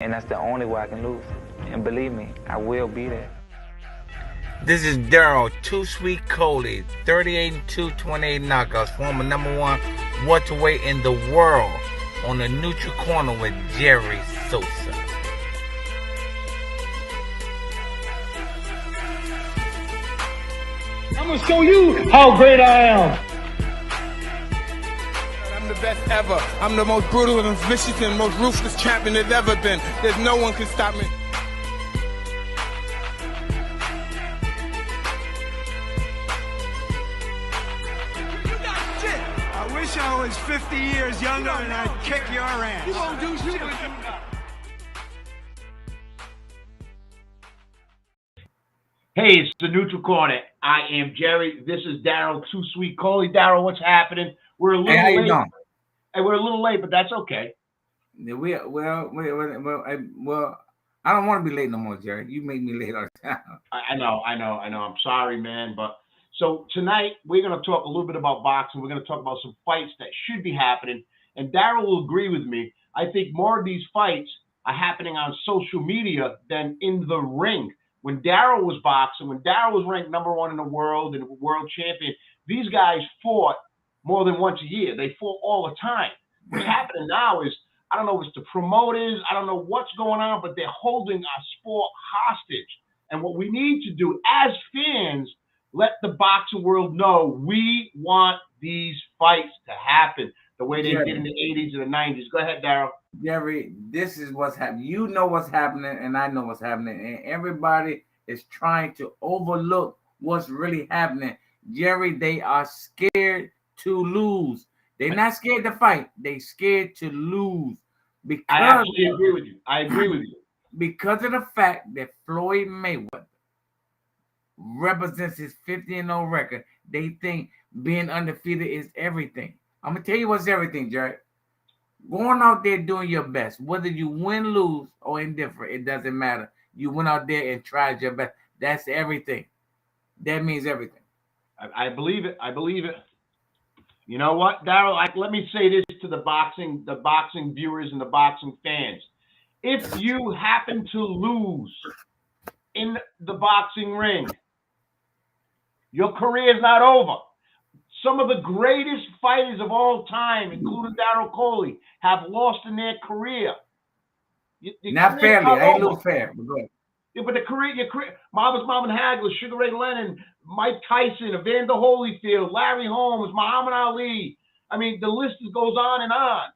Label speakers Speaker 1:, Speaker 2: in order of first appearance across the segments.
Speaker 1: and that's the only way I can lose. And believe me, I will be there.
Speaker 2: This is Daryl, Too Sweet Coley, 38-2, 28 knockouts, former #1 welterweight in the world, on the neutral corner with Jerry Sosa.
Speaker 3: I'm gonna show you how great I am.
Speaker 4: I'm the best ever. I'm the most brutal and vicious and most ruthless champion there's ever been. There's no one can stop me.
Speaker 5: I wish I was 50 years younger and I'd kick your ass.
Speaker 4: You won't do shit.
Speaker 6: Hey, it's the Neutral Corner. I am Jerry. This is Daryl, Too Sweet Coley. Daryl, what's happening? We're a little
Speaker 2: Hey, how you
Speaker 6: late.
Speaker 2: doing?
Speaker 6: And we're a little late, but that's okay.
Speaker 2: Well, I don't want to be late no more, Jerry. You make me late all the time.
Speaker 6: I know. I'm sorry, man. But so tonight we're going to talk a little bit about boxing. We're going to talk about some fights that should be happening. And Daryl will agree with me. I think more of these fights are happening on social media than in the ring. When Daryl was boxing, when Daryl was ranked #1 in the world and world champion, these guys fought more than once a year. They fought all the time. What's happening now is, I don't know if it's the promoters, I don't know what's going on, but they're holding our sport hostage. And what we need to do as fans, let the boxing world know we want these fights to happen the way they did in the 80s and the 90s. Go ahead, Daryl.
Speaker 2: Jerry, this is what's happening. You know what's happening, and I know what's happening. And everybody is trying to overlook what's really happening. Jerry, they are scared to lose. They're not scared to fight. They're scared to lose.
Speaker 6: I absolutely agree with you. I agree with you.
Speaker 2: Because of the fact that Floyd Mayweather represents his 50-0 record, they think being undefeated is everything. I'm going to tell you what's everything, Jerry. Going out there doing your best, whether you win, lose, or indifferent, it doesn't matter. You went out there and tried your best. That's everything. That means everything.
Speaker 6: I believe it. I believe it. You know what, Daryl? Let me say this to the boxing viewers and the boxing fans. If you happen to lose in the boxing ring, your career is not over. Some of the greatest fighters of all time, including Daryl Coley, have lost in their career.
Speaker 2: Not fairly. I ain't no fair. But go ahead.
Speaker 6: Yeah, but your career, Marvin Hagler, Sugar Ray Leonard, Mike Tyson, Evander Holyfield, Larry Holmes, Muhammad Ali. I mean, the list goes on and on.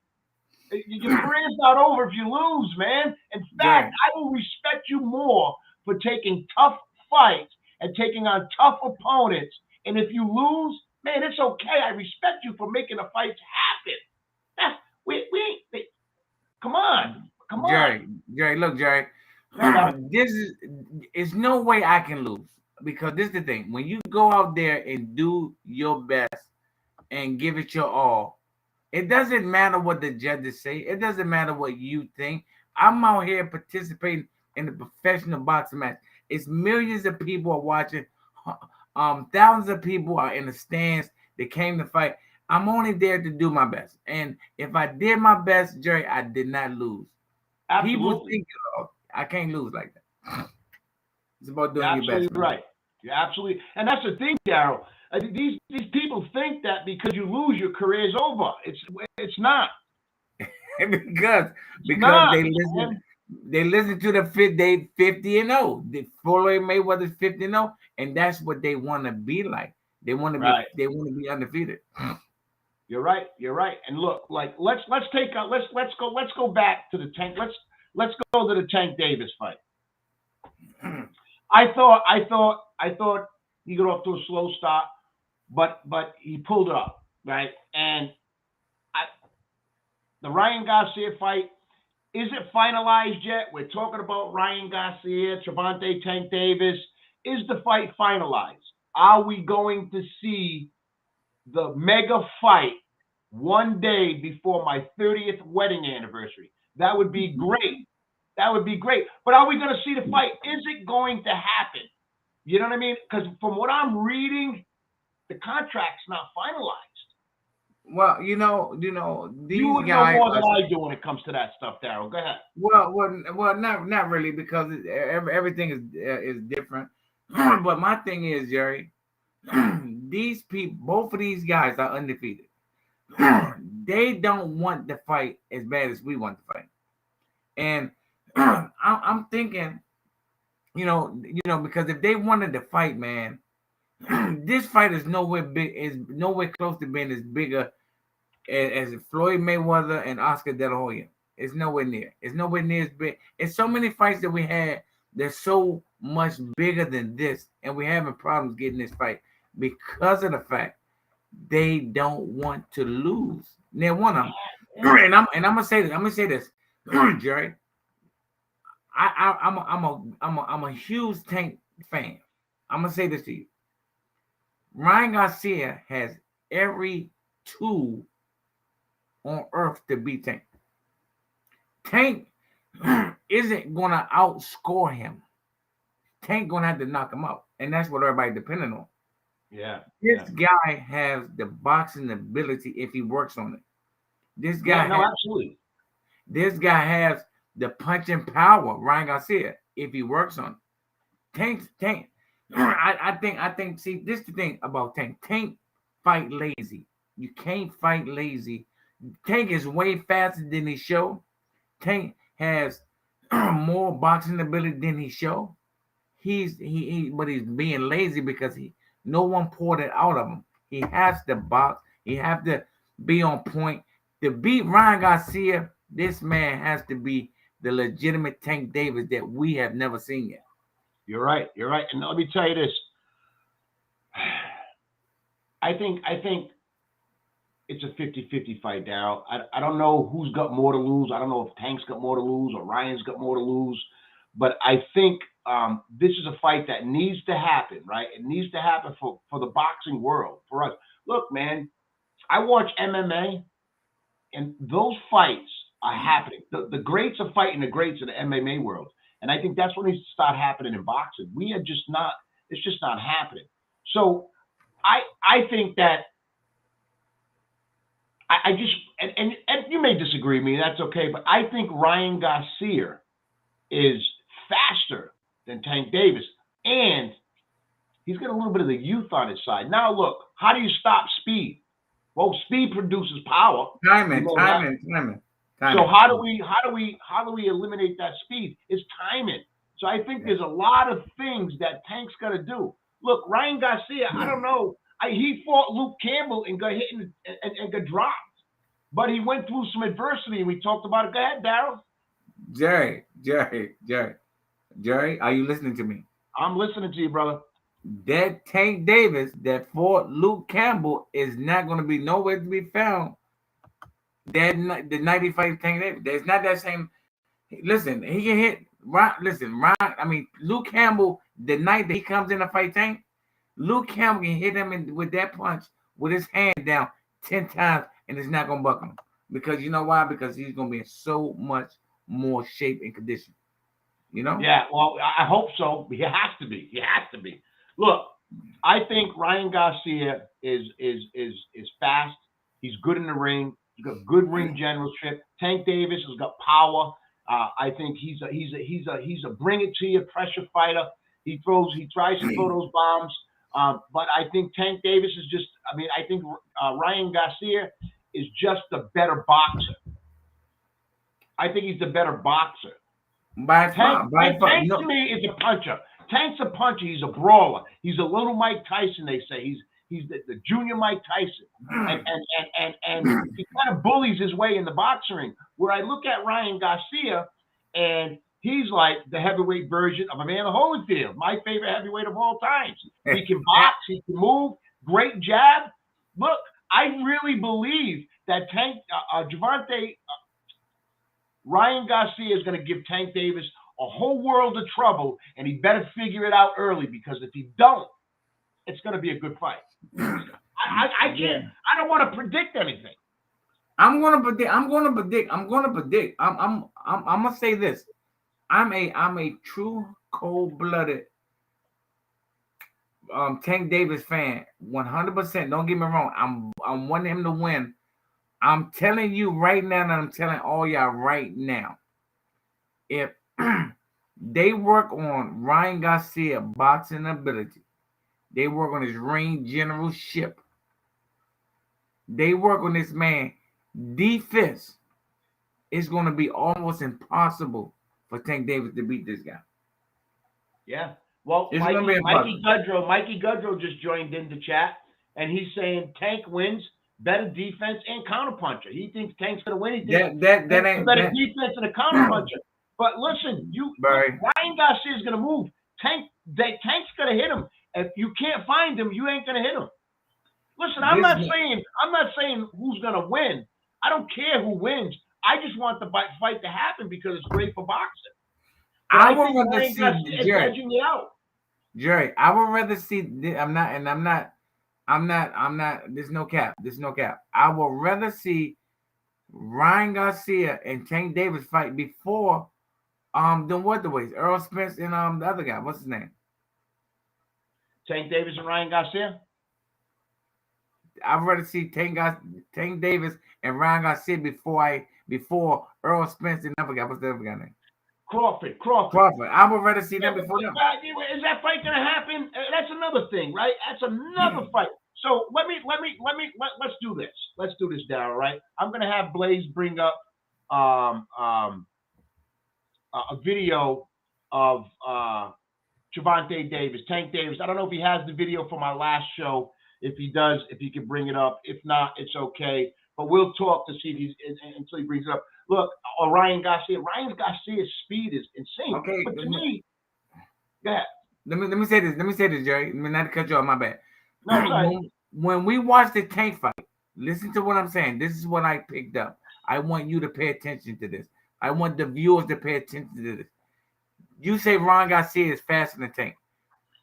Speaker 6: Your career's not over if you lose, man. In fact, I will respect you more for taking tough fights and taking on tough opponents. And if you lose, man, it's okay. I respect you for making the fights happen. Come on.
Speaker 2: Jerry, look, Jerry. It's no way I can lose, because this is the thing. When you go out there and do your best and give it your all, it doesn't matter what the judges say. It doesn't matter what you think. I'm out here participating in the professional boxing match. It's millions of people are watching. Thousands of people are in the stands. They came to fight. I'm only there to do my best. And if I did my best, Jerry, I did not lose.
Speaker 6: Absolutely.
Speaker 2: People think, I can't lose like that. It's about doing your best.
Speaker 6: Right. You're absolutely, and that's the thing, Daryl. These people think that because you lose, your career is over. It's not.
Speaker 2: because
Speaker 6: not,
Speaker 2: they listen to the 50-0. The Floyd Mayweather's 50-0, and that's what they want to be like. They want to be. Right. They want to be undefeated.
Speaker 6: You're right. And look, like let's go back to the Tank. Let's go to the Tank Davis fight. I thought he got off to a slow start, but he pulled it up, right? And the Ryan Garcia fight, is it finalized yet? We're talking about Ryan Garcia, Gervonta Tank Davis. Is the fight finalized? Are we going to see the mega fight one day before my 30th wedding anniversary? That would be great. But are we going to see the fight? Is it going to happen? You know what I mean? Because from what I'm reading, the contract's not finalized.
Speaker 2: Well, these
Speaker 6: You would know
Speaker 2: guys
Speaker 6: more
Speaker 2: are.
Speaker 6: than I do when it comes to that stuff, Daryl. Go ahead.
Speaker 2: Well, not really, because everything is different. But my thing is, Jerry, these people, both of these guys are undefeated. They don't want to fight as bad as we want to fight, and I'm thinking, because if they wanted to fight, man, this fight is nowhere close to being as bigger as Floyd Mayweather and Oscar De La Hoya. It's nowhere near. It's nowhere near as big. It's so many fights that we had that's so much bigger than this, and we're having problems getting this fight because of the fact they don't want to lose. Now, one of them, and I'm gonna say this. I'm gonna say this, Jerry. I'm a huge Tank fan. I'm gonna say this to you. Ryan Garcia has every tool on earth to beat Tank. Tank isn't gonna outscore him. Tank gonna have to knock him out, and that's what everybody depending on.
Speaker 6: Yeah.
Speaker 2: This guy has the boxing ability if he works on it. This guy,
Speaker 6: absolutely.
Speaker 2: This guy has the punching power, Ryan Garcia, if he works on it. Tank. I think. See, this is the thing about Tank. Tank fight lazy. You can't fight lazy. Tank is way faster than he show. Tank has more boxing ability than he show. But he's being lazy because no one poured it out of him. He has to box. He has to be on point. To beat Ryan Garcia, this man has to be the legitimate Tank Davis that we have never seen yet.
Speaker 6: You're right. And let me tell you this. I think it's a 50-50 fight, Daryl. I don't know who's got more to lose. I don't know if Tank's got more to lose or Ryan's got more to lose. But I think this is a fight that needs to happen, right? It needs to happen for the boxing world, for us. Look, man, I watch MMA, and those fights are happening. The greats are fighting the greats in the MMA world. And I think that's what needs to start happening in boxing. It's just not happening. So I think that I just, and you may disagree with me, that's okay, but I think Ryan Garcia is faster than Tank Davis, and he's got a little bit of the youth on his side. Now, look, how do you stop speed? Well, speed produces power.
Speaker 2: Timing.
Speaker 6: So how do we eliminate that speed? It's timing. So I think there's a lot of things that Tank's got to do. Look, Ryan Garcia, I don't know. He fought Luke Campbell and got hit and got dropped. But he went through some adversity, and we talked about it. Go ahead, Daryl.
Speaker 2: Jerry, are you listening to me?
Speaker 6: I'm listening to you, brother.
Speaker 2: That Tank Davis that fought Luke Campbell is not going to be nowhere to be found. The 95 Tank Davis. There's not that same. Listen, he can hit. Luke Campbell, the night that he comes in to fight Tank, Luke Campbell can hit him with that punch with his hand down 10 times, and it's not going to buck him. Because you know why? Because he's going to be in so much more shape and condition. You know?
Speaker 6: Yeah, well, I hope so. He has to be. Look, I think Ryan Garcia is fast. He's good in the ring. He's got good ring generalship. Tank Davis has got power. I think he's a bring it to you pressure fighter. He tries to throw those bombs. But I think Tank Davis is just. I think Ryan Garcia is just the better boxer. I think he's the better boxer. Tank to me is a puncher. Tank's a puncher. He's a brawler. He's a little Mike Tyson. They say he's the junior Mike Tyson, and he kind of bullies his way in the boxing ring. Where I look at Ryan Garcia, and he's like the heavyweight version of Evander Holyfield, my favorite heavyweight of all times. He can box. He can move. Great jab. Look, I really believe that Ryan Garcia is going to give Tank Davis a whole world of trouble, and he better figure it out early, because if he don't, it's going to be a good fight. I can't. I don't want to predict anything.
Speaker 2: I'm going to predict. I'm going to say this. I'm a true cold-blooded Tank Davis fan, 100%. Don't get me wrong. I'm wanting him to win. I'm telling you right now, and I'm telling all y'all right now, if they work on Ryan Garcia boxing ability, they work on his ring generalship, they work on this man defense, it's going to be almost impossible for Tank Davis to beat this guy.
Speaker 6: Yeah. Well,
Speaker 2: It's gonna be
Speaker 6: Mikey Gudrow just joined in the chat, and he's saying Tank wins, better defense and counterpuncher. He thinks Tank's going to win. He thinks
Speaker 2: That ain't
Speaker 6: better defense and a counterpuncher. But listen, Ryan Garcia is going to move. Tank's going to hit him. If you can't find him, you ain't going to hit him. Listen, I'm not saying who's going to win. I don't care who wins. I just want the fight to happen because it's great for boxing.
Speaker 2: I would rather see Jerry. I would rather see. I'm not. There's no cap. I would rather see Ryan Garcia and Tank Davis fight before the welterweights, Earl Spence and the other guy. What's his name?
Speaker 6: Tank Davis and Ryan Garcia.
Speaker 2: I'd rather see Tank Davis and Ryan Garcia before Earl Spence and the other guy. What's the other guy name?
Speaker 6: Crawford.
Speaker 2: I would rather see them before them.
Speaker 6: Is that fight going to happen? That's another thing, right? That's another fight. So let's do this. Let's do this, Darryl. Right? I'm going to have Blaze bring up a video of Gervonta Davis, Tank Davis. I don't know if he has the video from our last show. If he does, if he can bring it up. If not, it's okay. But we'll talk to see if until he brings it up. Look, Ryan Garcia. Ryan Garcia's speed is insane.
Speaker 2: Okay,
Speaker 6: but to me, yeah.
Speaker 2: Let me say this. Jerry. Let me not cut you off. My bad.
Speaker 6: No, sorry.
Speaker 2: When we watch the Tank fight, listen to what I'm saying. This is what I picked up. I want you to pay attention to this. I want the viewers to pay attention to this. You say Ryan Garcia is faster than Tank.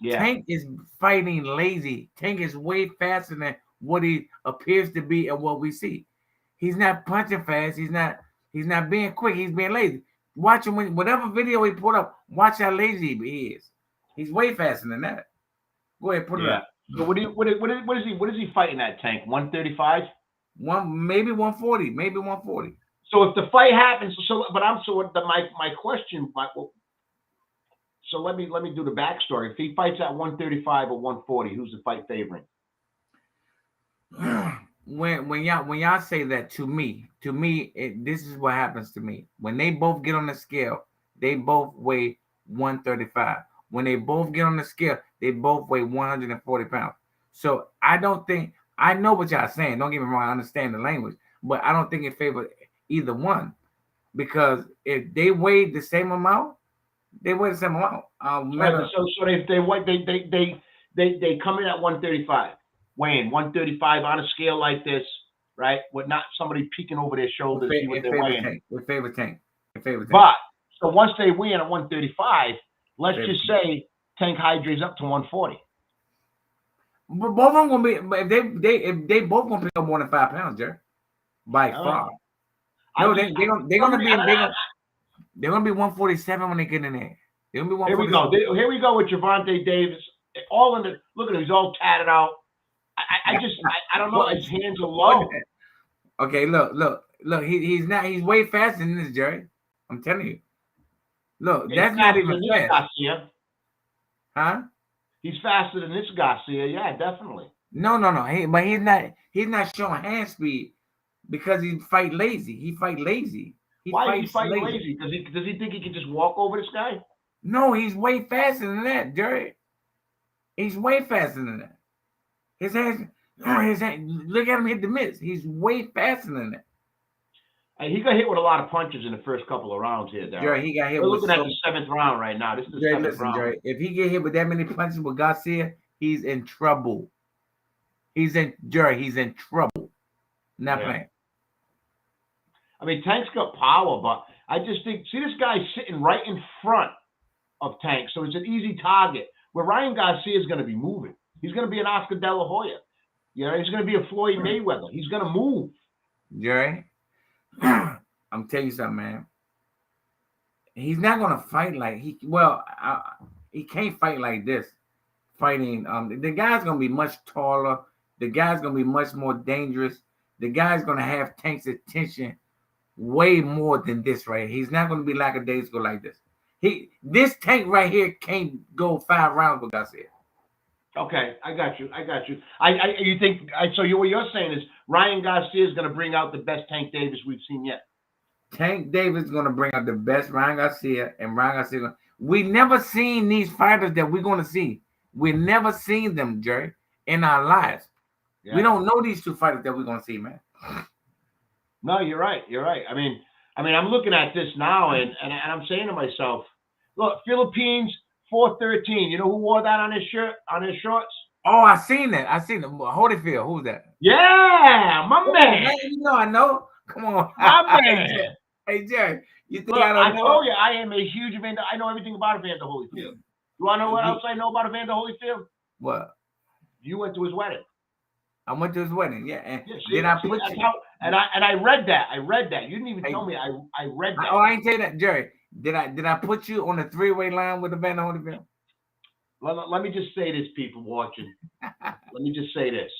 Speaker 2: Yeah. Tank is fighting lazy. Tank is way faster than what he appears to be and what we see. He's not punching fast. He's not being quick. He's being lazy. Watch him whatever video he put up. Watch how lazy he is. He's way faster than that. Go ahead, put it up.
Speaker 6: So what is he fighting at, Tank? 135?
Speaker 2: Maybe 140. Maybe 140.
Speaker 6: So if the fight happens, my question. So let me do the backstory. If he fights at 135 or 140, who's the fight favorite?
Speaker 2: When y'all say that to me, this is what happens to me. When they both get on the scale, they both weigh 135. When they both get on the scale, they both weigh 140 pounds. So I know what y'all saying. Don't get me wrong, I understand the language, but I don't think it favors either one. Because if they weigh the same amount, they weigh the same amount.
Speaker 6: So they come in at 135. Weighing 135 on a scale like this, right? With not somebody peeking over their shoulders.
Speaker 2: With favorite Tank.
Speaker 6: But so once they win at 135, let's just say Tank hydrates up to 140.
Speaker 2: But both of them gonna be. If they both gonna pick up more than 5 pounds, Jerry, by far. No, they're gonna be 147 when they get in there. They're gonna be 147.
Speaker 6: Here we go with Gervonta Davis. All in the look at him. He's all tatted out. I don't know. His hands are low.
Speaker 2: Okay, look. He's way faster than this, Jerry. I'm telling you. Look, that's not even fast.
Speaker 6: Garcia.
Speaker 2: Huh?
Speaker 6: He's faster than this Garcia. Yeah, definitely.
Speaker 2: No. But he's not showing hand speed because he fight lazy.
Speaker 6: Why is he fighting lazy? Does he think he can just walk over this guy?
Speaker 2: No, he's way faster than that, Jerry. He's way faster than that. His hands, look at him hit the mitts. He's way faster than that.
Speaker 6: He got hit with a lot of punches in the first couple of rounds here, Darryl.
Speaker 2: Jerry, he got hit.
Speaker 6: We're looking at the 7th round right now. This is the 7th round.
Speaker 2: Jerry, if he get hit with that many punches with Garcia, he's in trouble. He's in trouble. Not playing.
Speaker 6: I mean, Tank's got power, but I just think, see this guy sitting right in front of Tank, so it's an easy target. Where Ryan Garcia is going to be moving. He's going to be an Oscar De La Hoya. You know, he's going to be a Floyd Mayweather. He's going to move.
Speaker 2: Jerry, I'm telling you something, man. He's not going to fight like he can't fight like this fighting. The guy's gonna be much taller. The guy's gonna be much more dangerous. The guy's gonna have Tank's attention way more than this right here. He's not gonna be lackadaisical like this. This Tank right here can't go 5 rounds with Garcia.
Speaker 6: Okay, I got you. You think so? What you're saying is Ryan Garcia is going to bring out the best Tank Davis we've seen yet.
Speaker 2: Tank Davis is going to bring out the best Ryan Garcia, and Ryan Garcia. We never seen these fighters that we're going to see. We never seen them, Jerry, in our lives. Yeah. We don't know these two fighters that we're going to see, man.
Speaker 6: No, you're right. I mean, I'm looking at this now, and I'm saying to myself, look, Philippines 413. You know who wore that on his shirt, on his shorts?
Speaker 2: Oh, I seen that. Holyfield. Who's that?
Speaker 6: Yeah, my man.
Speaker 2: I know. Come on,
Speaker 6: my man.
Speaker 2: Hey, Jerry, you think
Speaker 6: Look,
Speaker 2: I
Speaker 6: told you I am a huge Evander. I know everything about Evander Holyfield. You want to know what else I know about Evander Holyfield?
Speaker 2: What?
Speaker 6: You went to his wedding.
Speaker 2: I went to his wedding. Yeah, and
Speaker 6: did I put you? And I read that. You didn't even tell me. I read that.
Speaker 2: Oh, I ain't tell you that, Jerry. Did I put you on a 3-way line with Evander Holyfield?
Speaker 6: Let me just say this, people watching. Let me just say this.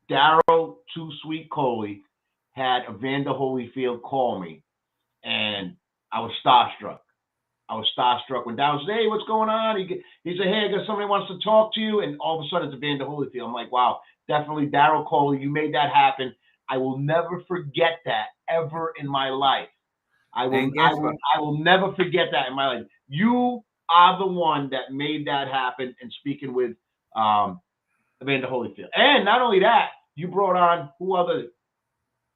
Speaker 6: Daryl Too Sweet Coley had Evander Holyfield call me, and I was starstruck. When Daryl said, "Hey, what's going on?" He said, "Hey, I got somebody wants to talk to you," and all of a sudden it's Evander Holyfield. I'm like, wow, definitely Daryl Coley. You made that happen. I will never forget that ever in my life. I will never forget that in my life. You are the one that made that happen. And speaking with Evander Holyfield, and not only that, you brought on who other?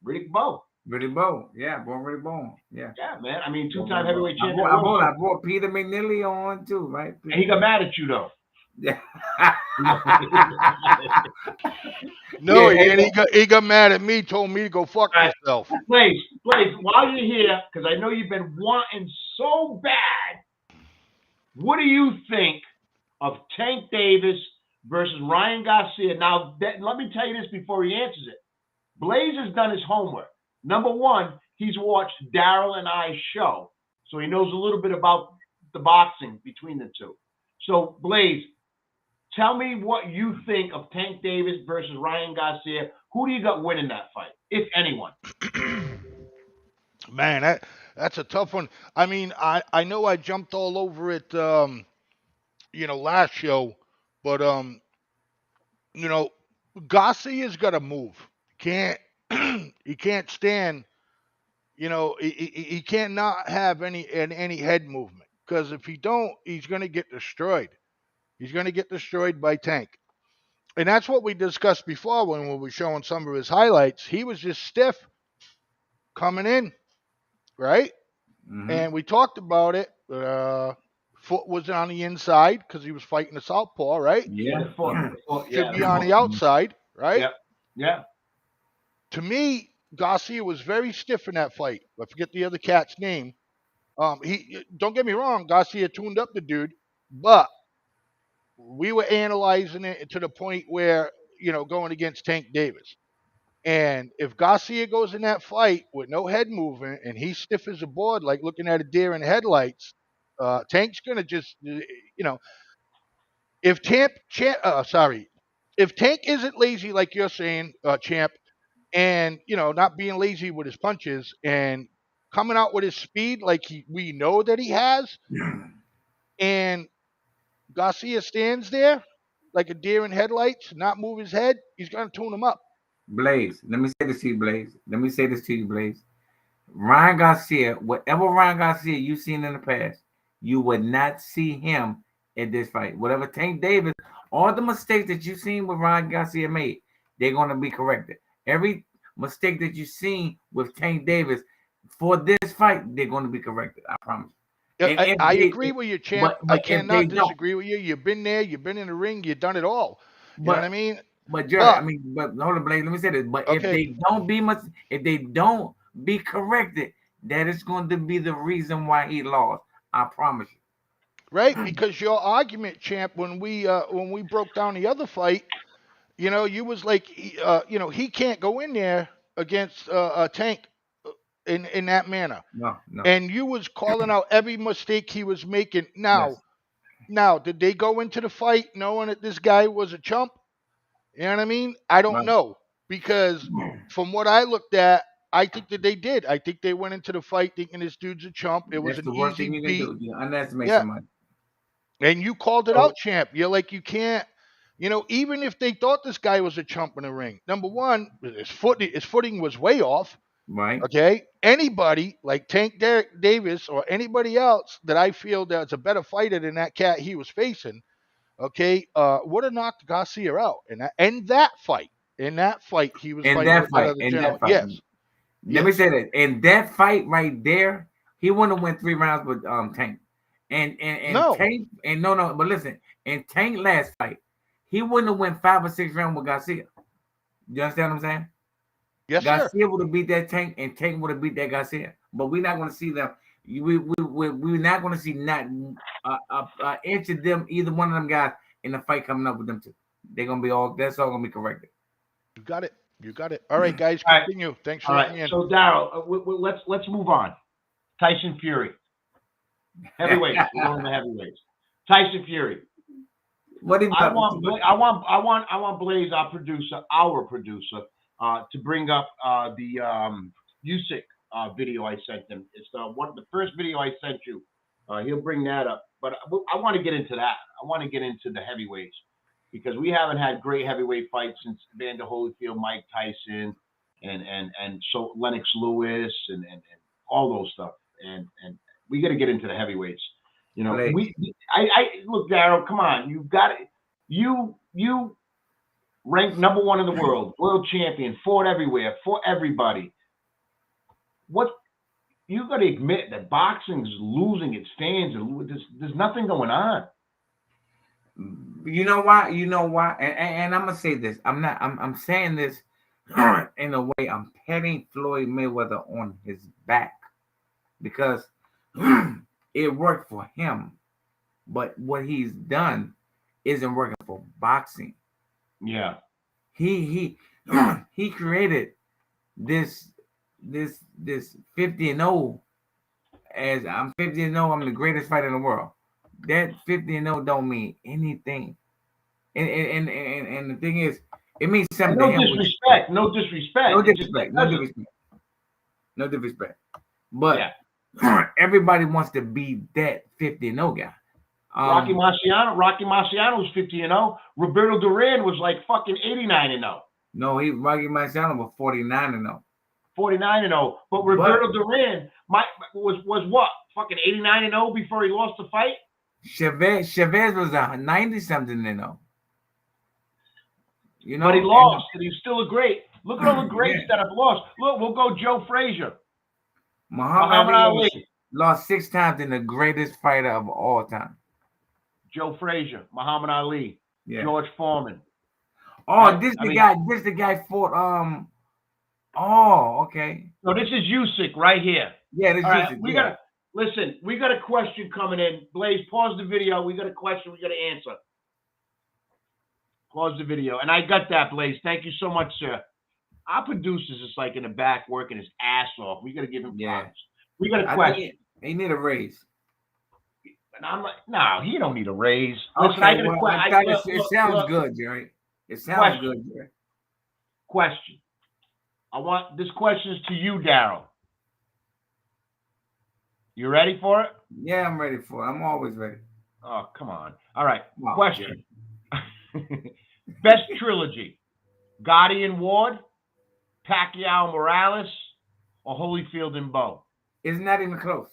Speaker 6: Riddick Bowe.
Speaker 2: Yeah, Riddick Bowe. Yeah,
Speaker 6: man. I mean, 2-time heavyweight champion.
Speaker 2: I brought Peter McNeely on too, right?
Speaker 6: And he got mad at you though.
Speaker 2: Yeah.
Speaker 7: No, he got mad at me, told me to go fuck myself.
Speaker 6: Blaze, while you're here, because I know you've been wanting so bad, what do you think of Tank Davis versus Ryan Garcia? Now, let me tell you this before he answers it. Blaze has done his homework. Number one, he's watched Daryl and I's show, so he knows a little bit about the boxing between the two. So, Blaze, tell me what you think of Tank Davis versus Ryan Garcia. Who do you got winning that fight, if anyone?
Speaker 7: Man, that's a tough one. I mean, I know I jumped all over it, last show, but Garcia's got to move. He can't stand. He can't not have any head movement, because if he don't, he's going to get destroyed. He's going to get destroyed by Tank. And that's what we discussed before when we were showing some of his highlights. He was just stiff coming in, right? Mm-hmm. And we talked about it. Foot was on the inside because he was fighting the southpaw, right?
Speaker 2: Yeah.
Speaker 7: Should be on the outside, right?
Speaker 6: Yeah.
Speaker 7: To me, Garcia was very stiff in that fight. I forget the other cat's name. He don't get me wrong, Garcia tuned up the dude, but we were analyzing it to the point where, going against Tank Davis. And if Garcia goes in that fight with no head movement and he's stiff as a board, like looking at a deer in headlights, Tank's going to just, if Tank isn't lazy, like you're saying, Champ, and, not being lazy with his punches and coming out with his speed like we know that he has, and Garcia stands there like a deer in headlights, not move his head, he's going to tune him up.
Speaker 2: Blaze, let me say this to you, Blaze. Ryan Garcia, whatever Ryan Garcia you've seen in the past, you would not see him at this fight. Whatever Tank Davis, all the mistakes that you've seen with Ryan Garcia made, they're going to be corrected. Every mistake that you've seen with Tank Davis for this fight, they're going to be corrected. I promise.
Speaker 7: I agree with you, Champ. But I cannot disagree with you. You've been there. You've been in the ring. You've done it all. You know what I mean?
Speaker 2: But Jerry, but hold on, Blaze. Let me say this. But if they don't be corrected, that is going to be the reason why he lost. I promise you.
Speaker 7: Right? Because your argument, Champ, when we broke down the other fight, you was like, he can't go in there against a Tank in that manner.
Speaker 2: No.
Speaker 7: And you was calling out every mistake he was making. Now, Now, did they go into the fight knowing that this guy was a chump? You know what I mean? I don't
Speaker 2: Right.
Speaker 7: know, because from what I looked at, I think that they did. I think they went into the fight thinking this dude's a chump. It was
Speaker 2: That's
Speaker 7: an
Speaker 2: the worst
Speaker 7: easy
Speaker 2: thing you can
Speaker 7: beat.
Speaker 2: do. You underestimate
Speaker 7: Yeah.
Speaker 2: somebody.
Speaker 7: And you called it
Speaker 2: So,
Speaker 7: out, champ. You're like, you can't, even if they thought this guy was a chump in the ring, number one, his footing was way off.
Speaker 2: right.
Speaker 7: Okay. Anybody like Tank Davis or anybody else that I feel that's a better fighter than that cat he was facing, okay, would have knocked Garcia out. And that fight. In that fight, he was fighting with that other
Speaker 2: In
Speaker 7: gentleman.
Speaker 2: that fight.
Speaker 7: Yes.
Speaker 2: Let me say that. In that fight right there, he wouldn't have went 3 rounds with Tank. And
Speaker 7: No.
Speaker 2: Tank, and no, but listen, in Tank last fight, he wouldn't have went 5 or 6 rounds with Garcia. You understand what I'm saying?
Speaker 7: Yes,
Speaker 2: Garcia
Speaker 7: sir.
Speaker 2: would have beat that Tank, and Tank would have beat that Garcia. But we're not going to see them. We're not going to see not an inch of them, either one of them guys, in the fight coming up with them two. They're going to be all. That's all going to be corrected.
Speaker 7: You got it. You got it. All right, guys,
Speaker 6: All right.
Speaker 7: continue. Thanks for
Speaker 6: All
Speaker 7: letting me
Speaker 6: right.
Speaker 7: in.
Speaker 6: So Daryl, let's move on. Tyson Fury. Heavyweights. We're going to heavyweights. Tyson Fury.
Speaker 2: What do you
Speaker 6: I want Blaze, our producer, to bring up the Usyk video I sent him. It's the first video I sent you. He'll bring that up. But I want to get into that. I want to get into the heavyweights, because we haven't had great heavyweight fights since Evander Holyfield, Mike Tyson, and so Lennox Lewis and all those stuff. And we got to get into the heavyweights. I look, Daryl, come on, you got it. You ranked number 1 in the world champion, fought everywhere, fought everybody. What you got to admit that boxing's losing its fans, and there's nothing going on.
Speaker 2: You know why? And I'm gonna say this. I'm saying this in a way. I'm petting Floyd Mayweather on his back, because it worked for him, but what he's done isn't working for boxing.
Speaker 6: Yeah.
Speaker 2: He created this 50-0 as I'm 50-0. I'm the greatest fighter in the world. That 50-0 don't mean anything. And the thing is, it means something.
Speaker 6: No disrespect.
Speaker 2: But everybody wants to be that 50-0 guy.
Speaker 6: Rocky Marciano was 50-0. Roberto Duran was like fucking 89-0.
Speaker 2: No, Rocky Marciano was 49-0.
Speaker 6: 49-0. But Roberto Duran was what? Fucking 89-0 before he lost the fight?
Speaker 2: Chavez was 90-something-0.
Speaker 6: But he lost, and he's still a great. Look at all the greats that have lost. Look, we'll go Joe Frazier. Muhammad Ali.
Speaker 2: Lost 6 times in the greatest fighter of all time.
Speaker 6: Joe Frazier, Muhammad Ali, George Foreman.
Speaker 2: Oh, this the guy fought. Oh, okay.
Speaker 6: So this is Usyk right here.
Speaker 2: Yeah, this is
Speaker 6: Usyk. We got a question coming in. Blaze, pause the video. We got a question. We got to answer. Pause the video. And I got that, Blaze. Thank you so much, sir. Our producer's just like in the back working his ass off. We got to give him props. We got a question.
Speaker 2: He need a raise.
Speaker 6: And I'm like, no, he don't need a raise.
Speaker 2: Okay,
Speaker 6: Listen,
Speaker 2: it sounds good, Jerry. It sounds good, Jerry.
Speaker 6: Question. This question is to you, Daryl. You ready for it?
Speaker 2: Yeah, I'm ready for it. I'm always ready.
Speaker 6: Oh, come on. All right. Question. Best trilogy: Gotti and Ward, Pacquiao and Morales, or Holyfield and Bowe?
Speaker 2: It's not even close.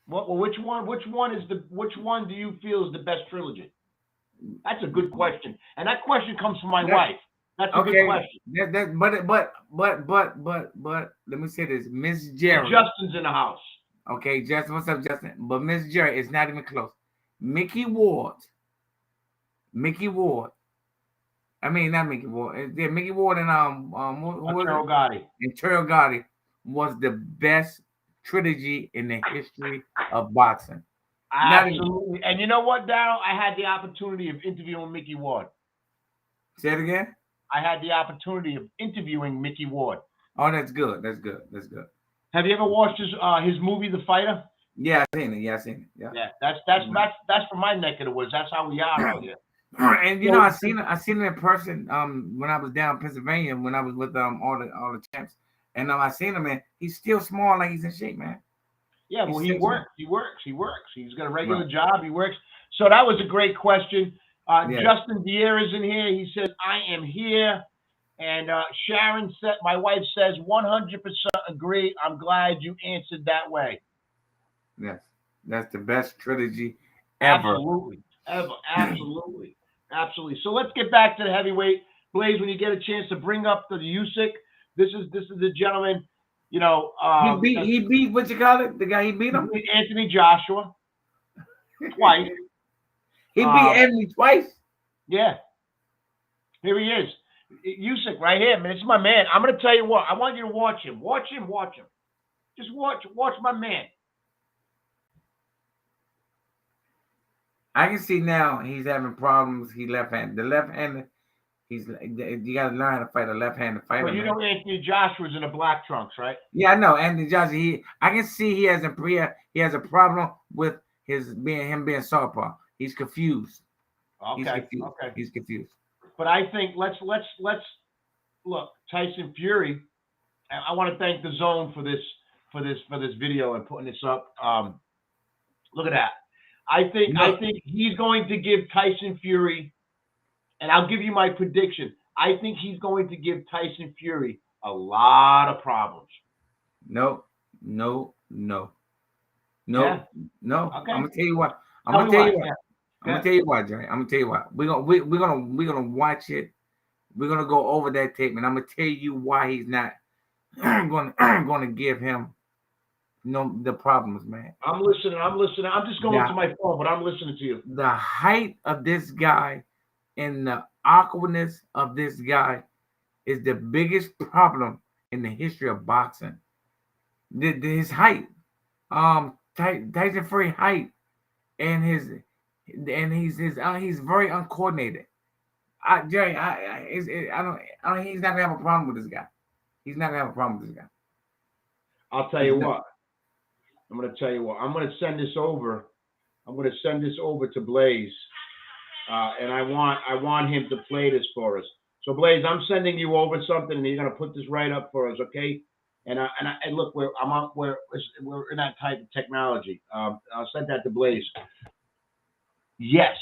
Speaker 6: Well, which one do you feel is the best trilogy? That's a good question, and that question comes from my wife. That's a good question.
Speaker 2: But let me say this, Miss Jerry.
Speaker 6: Justin's in the house.
Speaker 2: Okay, Justin, what's up, Justin? But Miss Jerry, it's not even close. Mickey Ward. I mean, not Mickey Ward. Yeah, Mickey Ward and
Speaker 6: Arturo Gotti.
Speaker 2: And Arturo Gotti was the best trilogy in the history of boxing.
Speaker 6: Absolutely. And you know what, Daryl? I had the opportunity of interviewing Mickey Ward.
Speaker 2: Say it again?
Speaker 6: I had the opportunity of interviewing Mickey Ward.
Speaker 2: Oh, that's good. That's good.
Speaker 6: Have you ever watched his movie, The Fighter?
Speaker 2: Yeah, I seen it. Yeah, I seen it.
Speaker 6: Yeah, that's from my neck of the woods. That's how we are out here.
Speaker 2: And you know, I seen it in person. When I was down in Pennsylvania, when I was with all the champs, and I seen him, man. He's still small, like he's in shape, man.
Speaker 6: Yeah, well, he works. He's got a regular job. He works. So that was a great question. Justin Vieira's in here. He says, "I am here." And Sharon said, "My wife says 100% agree. I'm glad you answered that way."
Speaker 2: Yes, that's the best trilogy ever.
Speaker 6: Absolutely. So let's get back to the heavyweight. Blaze, when you get a chance to bring up the Usyk, this is the gentleman. You know,
Speaker 2: he beat what you call it? The guy he beat him?
Speaker 6: He beat Anthony Joshua twice.
Speaker 2: He beat Anthony twice.
Speaker 6: Yeah, here he is, Usyk, right here, man. This is my man. I'm gonna tell you what. I want you to watch him. Watch him. Just watch my man.
Speaker 2: I can see now he's having problems. He left-handed. The left-handed, you got to learn how to fight a left-handed fighter.
Speaker 6: Well, you know Anthony Joshua's in the black trunks, right?
Speaker 2: Yeah, I know Anthony Joshua. I can see he has a problem with him being southpaw. He's confused.
Speaker 6: Okay.
Speaker 2: He's confused.
Speaker 6: But I think let's look, Tyson Fury. I want to thank the Zone for this video and putting this up. Look at that. I think he's going to give Tyson Fury, and I'll give you my prediction. I think he's going to give Tyson Fury a lot of problems.
Speaker 2: No.
Speaker 6: Yeah.
Speaker 2: No.
Speaker 6: Okay.
Speaker 2: I'm gonna tell you what. I'm gonna tell you what, Jerry. I'm gonna tell you what. We're gonna watch it. We're gonna go over that tape, and I'm gonna tell you why he's not gonna give him the problems, man.
Speaker 6: I'm listening. I'm just going to my phone, but I'm listening to you.
Speaker 2: The height of this guy and the awkwardness of this guy is the biggest problem in the history of boxing. His height, Tyson Fury height, and he's very uncoordinated. Jerry, he's not gonna have a problem with this guy. He's not gonna have a problem with this guy.
Speaker 6: I'll tell you what. I'm going to tell you what. I'm going to send this over. I'm going to send this over to Blaze, and I want him to play this for us. So Blaze, I'm sending you over something, and you're going to put this right up for us, okay? And look, we're in that type of technology. I'll send that to Blaze. Yes,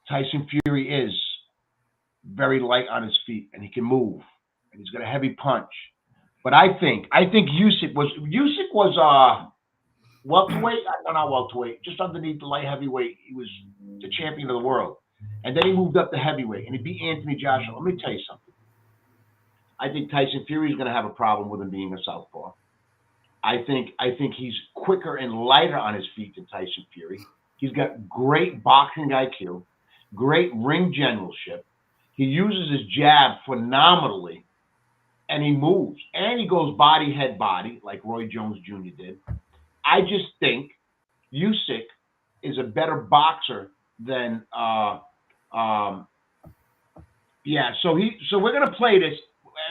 Speaker 6: Tyson Fury is very light on his feet, and he can move, and he's got a heavy punch. But I think Usyk was welterweight, not welterweight, just underneath the light heavyweight. He was the champion of the world. And then he moved up to heavyweight, and he beat Anthony Joshua. Let me tell you something. I think Tyson Fury is going to have a problem with him being a southpaw. I think he's quicker and lighter on his feet than Tyson Fury. He's got great boxing IQ, great ring generalship. He uses his jab phenomenally, and he moves. And he goes body, head, body, like Roy Jones Jr. did. I just think Usyk is a better boxer than So we're gonna play this,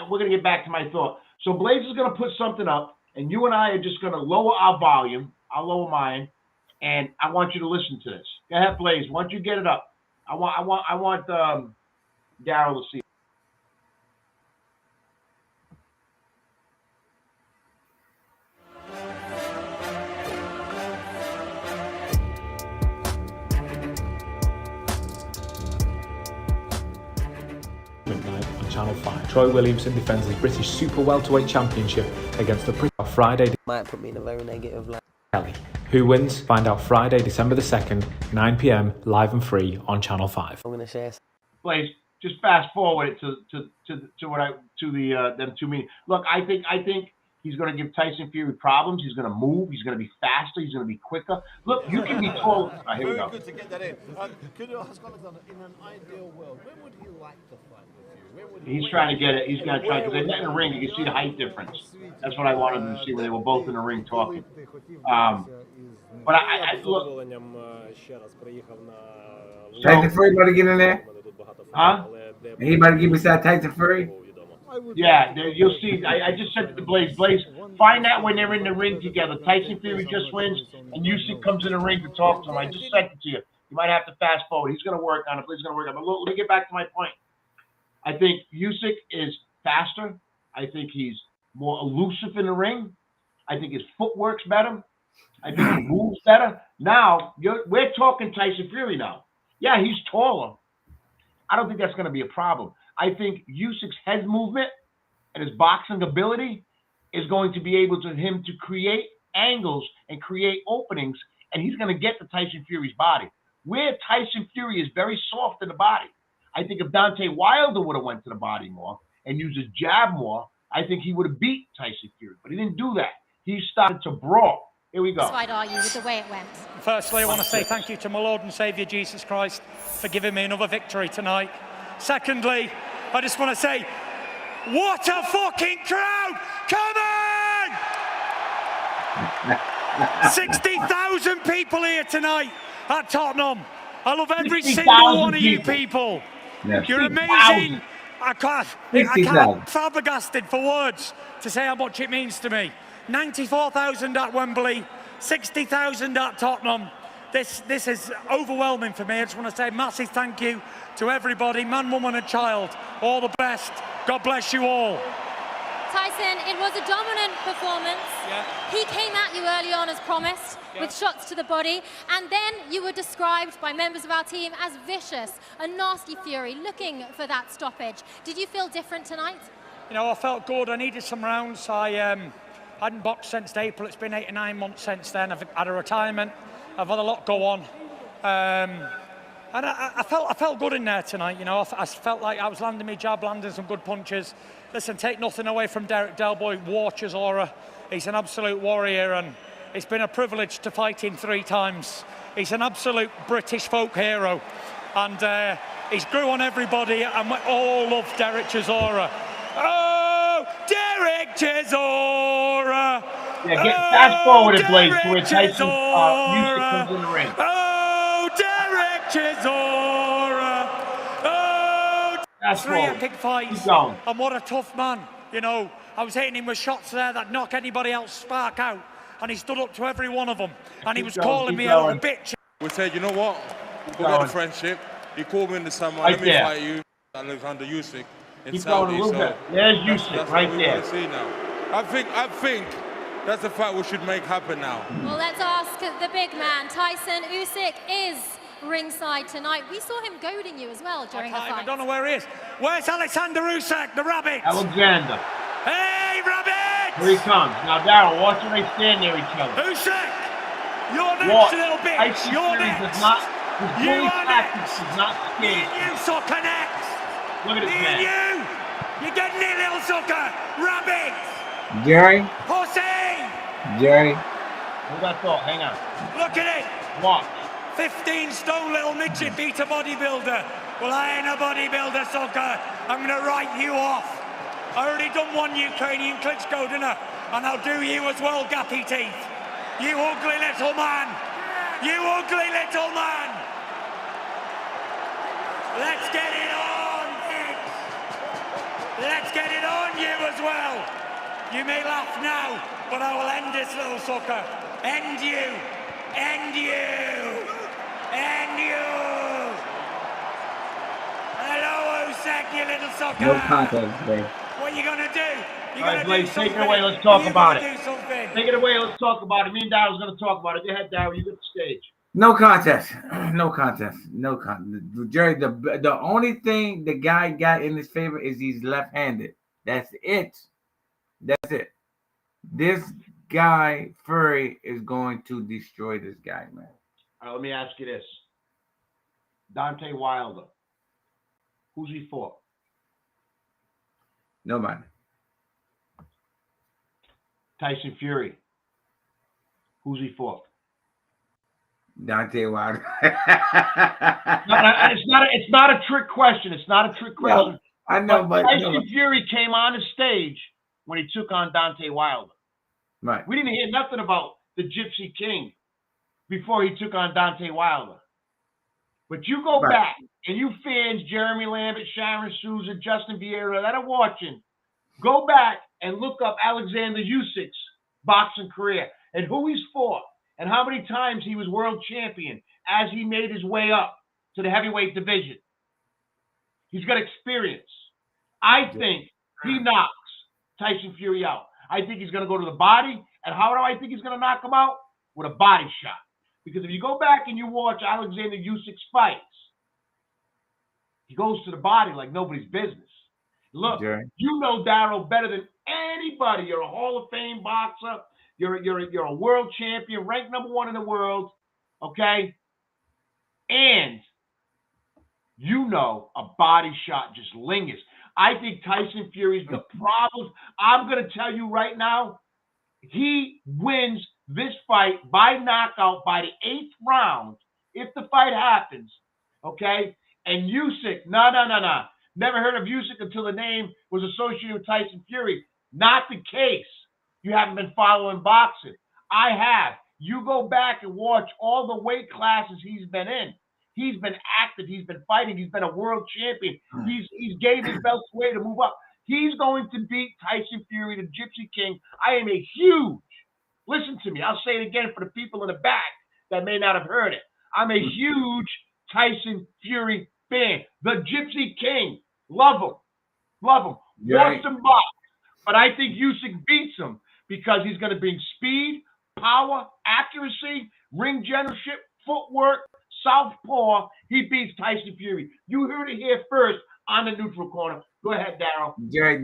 Speaker 6: and we're gonna get back to my thought. So Blaze is gonna put something up, and you and I are just gonna lower our volume. I'll lower mine, and I want you to listen to this. Go ahead, Blaze. Once you get it up, I want Daryl to see.
Speaker 8: Midnight on Channel 5. Troy Williamson defends his British Super Welterweight Championship against the Friday.
Speaker 9: Might put me in a very negative light.
Speaker 8: Kelly. Who wins? Find out Friday, December the 2nd, 9 p.m, live and free on Channel 5.
Speaker 9: I'm gonna share.
Speaker 6: Please just fast forward it to them two meetings. Look, I think he's going to give Tyson Fury problems. He's going to move. He's going to be faster. He's going to be quicker. Look, you can be tall. Here we go.
Speaker 10: Good to get that in. Could you ask Alexander, in an ideal world, when would he like to fight with you?
Speaker 6: He's trying to get it. He's going to try, because they're not in the ring. You can see the height difference. That's what I wanted them to see when they were both in the ring talking. But I look.
Speaker 2: Tyson Fury about to get in there?
Speaker 6: Huh?
Speaker 2: He about to get beside Tyson Fury?
Speaker 6: Yeah, you'll see. I just said to Blaze, find out when they're in the ring together. Tyson Fury just wins, and Usyk comes in the ring to talk to him. I just sent it to you. You might have to fast forward. He's going to work on it. He's going to work on it. But look, let me get back to my point. I think Usyk is faster. I think he's more elusive in the ring. I think his footwork's better. I think he moves better. Now, we're talking Tyson Fury now. Yeah, he's taller. I don't think that's going to be a problem. I think Usyk's head movement and his boxing ability is going to be able to him to create angles and create openings, and he's going to get to Tyson Fury's body. Where Tyson Fury is very soft in the body. I think if Deontay Wilder would have went to the body more and used his jab more, I think he would have beat Tyson Fury. But he didn't do that. He started to brawl. Here we go.
Speaker 11: Satisfied are you with the way it went?
Speaker 12: Firstly, I want to say thank you to my Lord and Saviour Jesus Christ for giving me another victory tonight. Secondly, I just want to say, what a fucking crowd! Come on! 60,000 people here tonight at Tottenham. I love every single one of you people. Yeah. You're amazing. I can't flabbergasted for words to say how much it means to me. 94,000 at Wembley, 60,000 at Tottenham. This is overwhelming for me. I just want to say massive thank you to everybody, man, woman and child. All the best. God bless you all.
Speaker 11: Tyson, it was a dominant performance.
Speaker 12: Yeah.
Speaker 11: He came at you early on as promised, with shots to the body, and then you were described by members of our team as vicious, a nasty Fury, looking for that stoppage. Did you feel different tonight?
Speaker 12: You know, I felt good. I needed some rounds. I hadn't boxed since April. It's been 8 or 9 months since then. I've had a retirement. I've had a lot go on. And I felt good in there tonight, you know. I felt like I was landing my jab, landing some good punches. Listen, take nothing away from Derek Delboy, Warch's aura. He's an absolute warrior, and it's been a privilege to fight him 3 times. He's an absolute British folk hero, and he's grew on everybody, and we all love Derek Chisora. Oh, Derek Chisora!
Speaker 6: Yeah, get fast forward, Blaze, to where Tyson Usyk comes in the ring.
Speaker 12: Oh, Derek Chisora! Oh, 3 epic fights, and what a tough man. You know, I was hitting him with shots there that knock anybody else spark out, and he stood up to every one of them, and he was calling me a little bitch.
Speaker 13: We said, you know what? Forget the friendship. He called me in the summer. Let me fight you. Alexander Usyk in Saudi.
Speaker 6: So there's Usyk right there.
Speaker 13: See now. I think that's the fight we should make happen now.
Speaker 11: Well, let's ask the big man. Tyson Usyk is ringside tonight. We saw him goading you as well during the fight.
Speaker 12: I don't know where he is. Where's Alexander Usyk, the rabbit?
Speaker 6: Alexander.
Speaker 12: Hey, rabbit!
Speaker 6: Here he comes. Now, Daryl, watch when they stand near each other.
Speaker 12: Usyk! You're next, little bitch! You're next!
Speaker 6: His bully tactics is not scared.
Speaker 12: You sucker next!
Speaker 6: Look at this man.
Speaker 12: You're getting it, little sucker! Rabbit!
Speaker 14: Jerry?
Speaker 12: Pussy!
Speaker 14: Jerry?
Speaker 6: Hold that thought. Hang on.
Speaker 12: Look at it!
Speaker 6: Watch.
Speaker 12: 15-stone little midget beat a bodybuilder. Well, I ain't a bodybuilder, sucker. I'm gonna write you off. I already done one Ukrainian Klitschko dinner, and I'll do you as well, gappy teeth. You ugly little man. You ugly little man. Let's get it on, bitch. Let's get it on you as well. You may laugh now, but I will end this little sucker. End you. End you. End you. Hello, Usyk, you little sucker.
Speaker 14: No contact, Blaze.
Speaker 12: What are you gonna do?
Speaker 6: All right, Blaze, take it away. Let's talk about it. Take it away. Let's talk about it. Me and Daryl's going to talk about it. Go ahead, Daryl. You get the stage.
Speaker 2: No contest. No contest. No contest. Jerry, the only thing the guy got in his favor is he's left-handed. That's it. That's it. This guy, Fury, is going to destroy this guy, man.
Speaker 6: All right, let me ask you this. Deontay Wilder. Who's he for?
Speaker 2: Nobody.
Speaker 6: Tyson Fury. Who's he for?
Speaker 2: Deontay Wilder.
Speaker 6: It's not a trick question. It's not a trick question.
Speaker 2: No, I know, but
Speaker 6: Tyson Fury came on the stage when he took on Deontay Wilder.
Speaker 2: Right.
Speaker 6: We didn't hear nothing about the Gypsy King before he took on Deontay Wilder. But you go back and you fans, Jeremy Lambert, Sharon Souza, Justin Vieira, that are watching Go back and look up Alexander Usyk's boxing career and who he's fought and how many times he was world champion as he made his way up to the heavyweight division. He's got experience. I think he knocks Tyson Fury out. I think he's going to go to the body. And how do I think he's going to knock him out? With a body shot. Because if you go back and you watch Alexander Usyk's fights, he goes to the body like nobody's business. Look, you know Darryl better than anybody. You're a Hall of Fame boxer. You're a world champion, ranked #1 in the world. Okay? And you know a body shot just lingers. I think Tyson Fury's got problems. I'm going to tell you right now, he wins this fight by knockout by the 8th round if the fight happens. Okay? And Usyk, no. Never heard of Usyk until the name was associated with Tyson Fury. Not the case. You haven't been following boxing. I have. You go back and watch all the weight classes he's been in. He's been active. He's been fighting. He's been a world champion. He's gave his belts away to move up. He's going to beat Tyson Fury, the Gypsy King. I am a huge, listen to me, I'll say it again for the people in the back that may not have heard it. I'm a huge Tyson Fury fan. The Gypsy King. Love him. Watch him box. But I think Usyk beats him because he's going to bring speed, power, accuracy, ring generalship, footwork, southpaw. He beats Tyson Fury. You heard it here first on the neutral corner. Go ahead, Darryl.
Speaker 2: Jerry,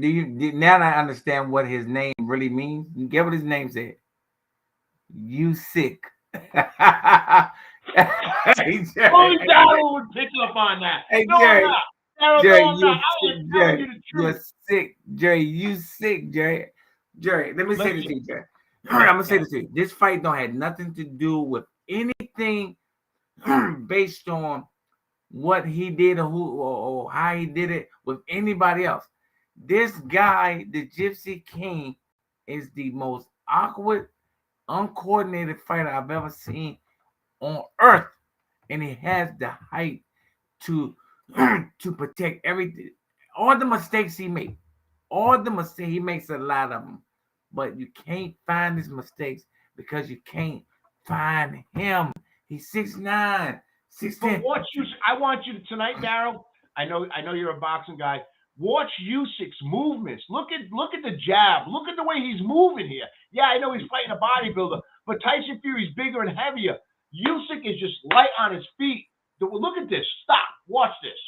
Speaker 2: now I understand what his name really means? You get what his name said? Usyk.
Speaker 6: Hey, only Darryl would pick up on that.
Speaker 2: Hey,
Speaker 6: no,
Speaker 2: Jerry.
Speaker 6: Jerry,
Speaker 2: you're sick. Jerry, you sick, Jerry. Jerry, let me say this to you, Jerry. I'm going to say this to you. This fight don't have nothing to do with anything based on what he did or who or how he did it with anybody else. This guy, the Gypsy King, is the most awkward, uncoordinated fighter I've ever seen on earth. And he has the height to protect everything. All the mistakes he makes. He makes a lot of them. But you can't find his mistakes because you can't find him. He's 6'9", 6'10".
Speaker 6: But I want you to tonight, Darryl. I know you're a boxing guy. Watch Usyk's movements. Look at the jab. Look at the way he's moving here. Yeah, I know he's fighting a bodybuilder, but Tyson Fury's bigger and heavier. Usyk is just light on his feet. Look at this. Stop. Watch this.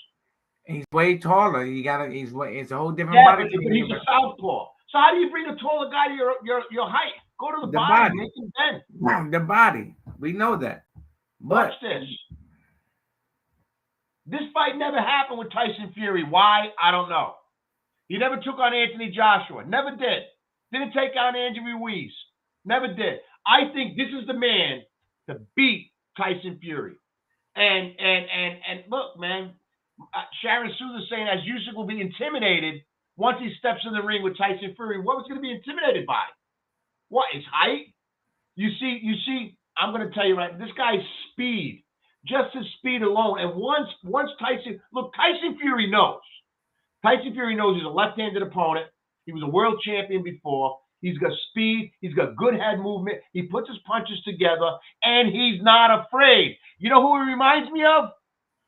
Speaker 2: He's way taller. It's a whole different body.
Speaker 6: But he's a southpaw. So how do you bring a taller guy to your height? Go to the body. Make him bend.
Speaker 2: The body. We know that. But
Speaker 6: watch this. This fight never happened with Tyson Fury. Why? I don't know. He never took on Anthony Joshua. Never did. Didn't take on Andrew Ruiz. Never did. I think this is the man to beat Tyson Fury. And look, man, Sharon Souza saying as Usyk will be intimidated once he steps in the ring with Tyson Fury. What was going to be intimidated by? What? His height? You see, I'm going to tell you right, this guy's speed, just his speed alone. And once Tyson Fury knows. Tyson Fury knows he's a left-handed opponent. He was a world champion before. He's got speed. He's got good head movement. He puts his punches together, and he's not afraid. You know who he reminds me of?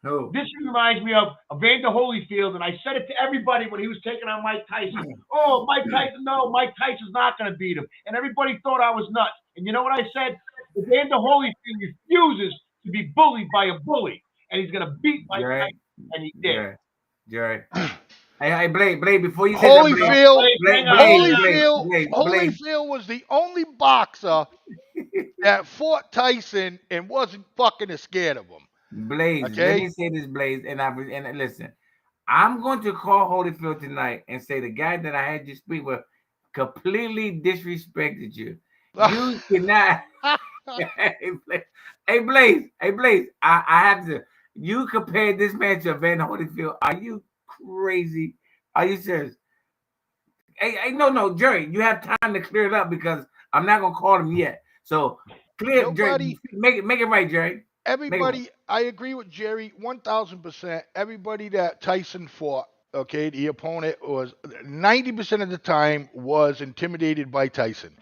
Speaker 2: Who?
Speaker 6: This reminds me of Evander Holyfield, and I said it to everybody when he was taking on Mike Tyson. Oh, Mike Tyson, no, Mike Tyson's not going to beat him. And everybody thought I was nuts. And you know what I said? Evander Holyfield refuses to be bullied by a bully, and he's going to beat Mike Tyson, and he did.
Speaker 2: Jerry. Hey, Blade, before you say
Speaker 7: Holyfield was the only boxer that fought Tyson and wasn't fucking scared of him.
Speaker 2: Blaze, let me say this, Blaze, and listen, I'm going to call Holyfield tonight and say the guy that I had you speak with completely disrespected you. You cannot. Hey, Blaze, I have to. You compared this man to Evander Holyfield. Are you crazy? Are you serious? Hey, no, Jerry, you have time to clear it up because I'm not gonna call him yet. So clear, Jerry. Make it right, Jerry.
Speaker 7: Everybody, I agree with Jerry 1,000%. Everybody that Tyson fought Okay, the opponent was 90% of the time was intimidated by Tyson.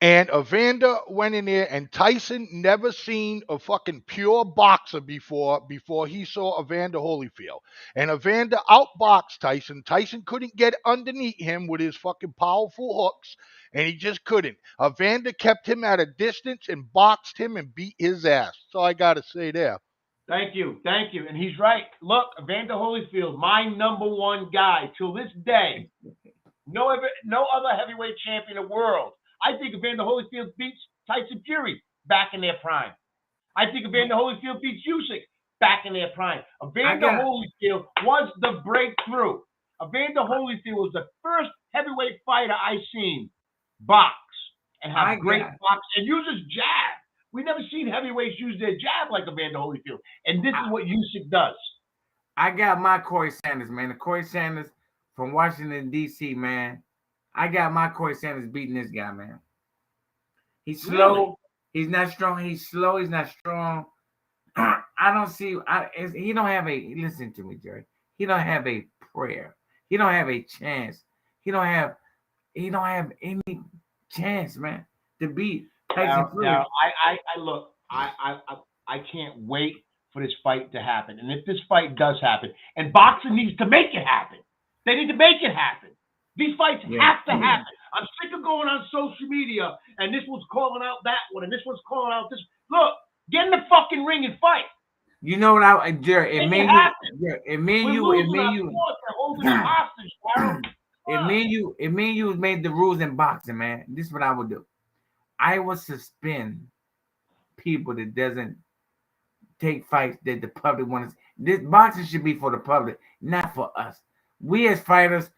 Speaker 7: And Evander went in there, and Tyson never seen a fucking pure boxer before he saw Evander Holyfield. And Evander outboxed Tyson. Tyson couldn't get underneath him with his fucking powerful hooks, and he just couldn't. Evander kept him at a distance and boxed him and beat his ass. That's all I got to say there.
Speaker 6: Thank you. And he's right. Look, Evander Holyfield, my #1 guy till this day. No other heavyweight champion in the world. I think Evander Holyfield beats Tyson Fury back in their prime. I think Evander Holyfield beats Usyk back in their prime. Evander Holyfield was the breakthrough. Evander Holyfield was the first heavyweight fighter I seen box and have great box and use his jab. We never seen heavyweights use their jab like Evander Holyfield, and this is what Usyk does.
Speaker 2: I got my Corey Sanders, man. The Corey Sanders from Washington, D.C., man. I got my Corey Sanders beating this guy, man. He's slow. Really? He's not strong. He's slow. He's not strong. I don't see. He don't have a. Listen to me, Jerry. He don't have a prayer. He don't have a chance. He don't have any chance, man, to beat Tyson Fury.
Speaker 6: Now, I can't wait for this fight to happen. And if this fight does happen, and boxing needs to make it happen, they need to make it happen. These fights have to happen. I'm sick of going on social media and this one's calling out that one and this one's calling out this. Look, get in the fucking ring and fight.
Speaker 2: You know what, Jerry? It me and you made the rules in boxing, man. This is what I would do. I would suspend people that doesn't take fights that the public wants. This boxing should be for the public, not for us. We as fighters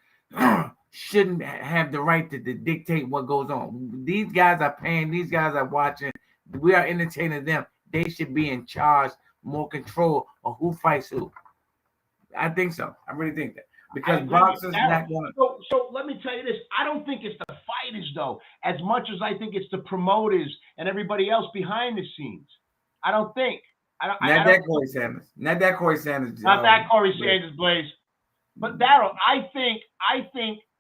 Speaker 2: shouldn't have the right to dictate what goes on. These guys are paying. These guys are watching. We are entertaining them. They should be in charge, more control of who fights who. I think so. I really think that. Because boxers not going to.
Speaker 6: So let me tell you this. I don't think it's the fighters, though, as much as I think it's the promoters and everybody else behind the scenes. I don't think.
Speaker 2: Not that Corey Sanders. Not that Corey Sanders.
Speaker 6: Not that Corey Sanders, Blaze. But Daryl, I think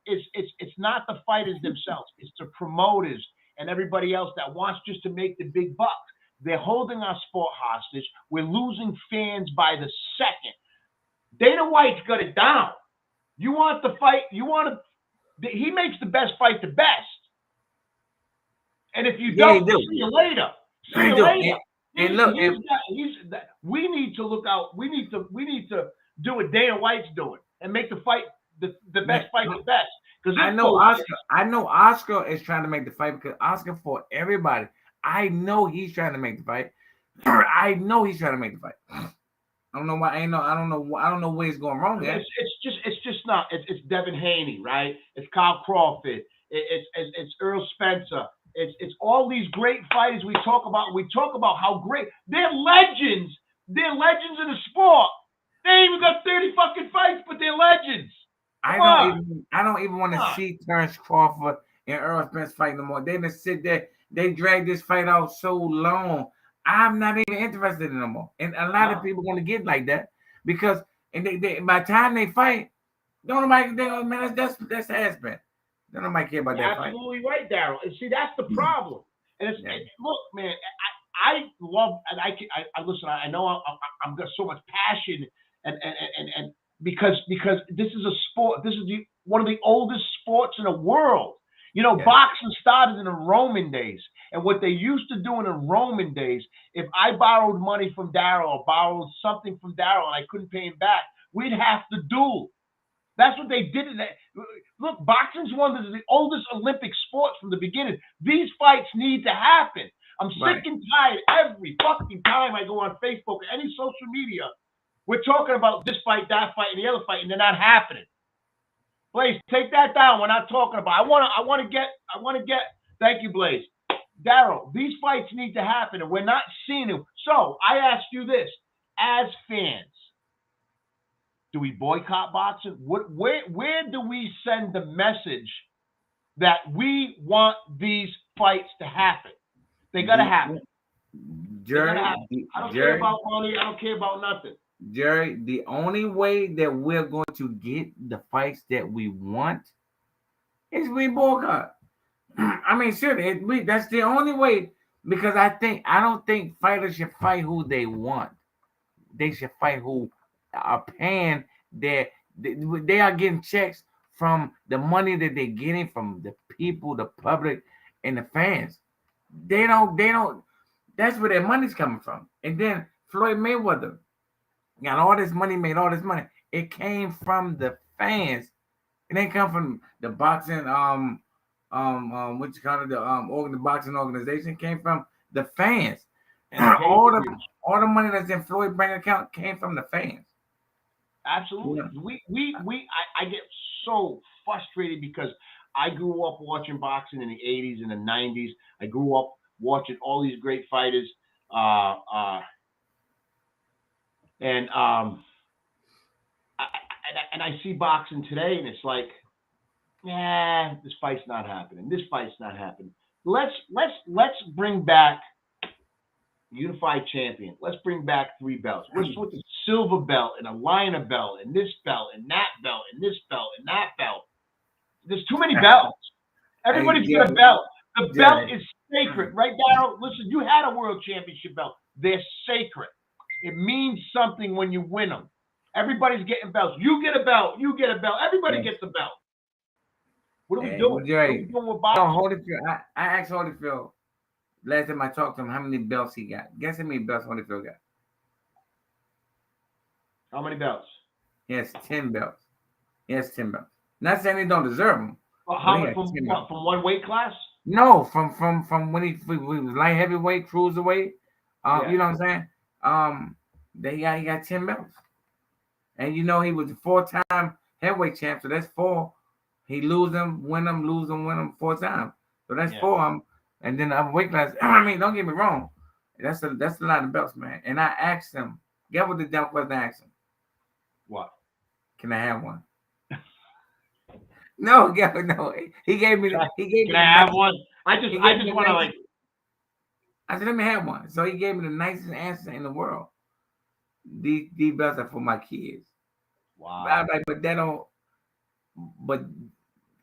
Speaker 6: it's not the fighters themselves. It's the promoters and everybody else that wants just to make the big bucks. They're holding our sport hostage. We're losing fans by the second. Dana White's got it down. You want the fight? He makes the best fight the best. And if you don't, see you later. See you later.
Speaker 2: And look,
Speaker 6: we need to look out. We need to do what Dana White's doing and make the fight the best fight the best. Because
Speaker 2: I know Oscar is trying to make the fight because Oscar fought everybody. I know he's trying to make the fight. I know he's trying to make the fight. I don't know why. I don't know where he's going wrong.
Speaker 6: It's just not. It's Devin Haney, right? It's Kyle Crawford. It's Earl Spencer. It's all these great fighters we talk about. We talk about how great they're legends. They're legends in the sport. They ain't even got 30 fucking fights, but they're legends.
Speaker 2: I don't even want to see Terrence Crawford and Earl Spence fight no more. They just sit there. They drag this fight out so long. I'm not even interested in no more. And a lot of people want to get like that because they by the time they fight, don't nobody man, that's has-been. Don't nobody care about that fight.
Speaker 6: Absolutely right, Daryl. And see, that's the problem. And look, man, I love and I listen. I know I'm got so much passion and because this is a sport. This is one of the oldest sports in the world. You know, boxing started in the Roman days. And what they used to do in the Roman days, if I borrowed money from Daryl or borrowed something from Daryl and I couldn't pay him back, we'd have to duel. That's what they did. Look, boxing's one of the oldest Olympic sports from the beginning. These fights need to happen. I'm sick and tired every fucking time I go on Facebook or any social media. We're talking about this fight, that fight, and the other fight, and they're not happening. Blaze, take that down. We're not talking about. I want to get. Thank you, Blaze. Daryl, these fights need to happen, and we're not seeing them. So I ask you this: as fans, do we boycott boxing? Where do we send the message that we want these fights to happen? They gotta happen.
Speaker 2: Jerry,
Speaker 6: I don't care about money. I don't care about nothing.
Speaker 2: Jerry, the only way that we're going to get the fights that we want is we boycott. I mean, seriously, that's the only way, because I don't think fighters should fight who they want. They should fight who are paying they are getting checks from the money that they're getting from the people, the public, and the fans. They don't. That's where their money's coming from. And then Floyd Mayweather got all this money, made all this money. It came from the fans. It didn't come from the boxing what you call it, the boxing organization. Came from the fans. All the money that's in Floyd's bank account came from the fans.
Speaker 6: Absolutely. Yeah. I get so frustrated because I grew up watching boxing in the 80s and the 90s. I grew up watching all these great fighters. And I see boxing today, and it's like, yeah, this fight's not happening. This fight's not happening. Let's bring back unified champion. Let's bring back 3 belts. Let's put the silver belt and a liner belt and this belt and that belt and this belt and that belt. There's too many belts. Everybody's got a belt. The belt is sacred, right, Darryl? Listen, you had a world championship belt. They're sacred. It means something when you win them. Everybody's getting belts. You get a belt. You get a belt. Everybody gets a belt. What are we doing? What are we doing with boxing?
Speaker 2: I asked Holyfield last time I talked to him how many belts he got. Guess how many belts Holyfield got?
Speaker 6: How many belts?
Speaker 2: He has 10 belts. He has 10 belts. Not saying he don't deserve them.
Speaker 6: Well, how many from one weight class?
Speaker 2: No, from when he was light heavyweight, cruiserweight. You know what I'm saying? He got 10 belts. And you know he was a 4-time heavyweight champ, so that's 4. He lose them, win them 4 times. So that's 4. And then the other weight class. I mean, don't get me wrong. That's a lot of belts, man. And I asked him, get what the damn question I asked him.
Speaker 6: What?
Speaker 2: Can I have one? No. He gave me.
Speaker 6: Can I have one? I just want to like.
Speaker 2: I said, let me have one. So he gave me the nicest answer in the world. These belts are for my kids.
Speaker 6: Wow.
Speaker 2: I was like, but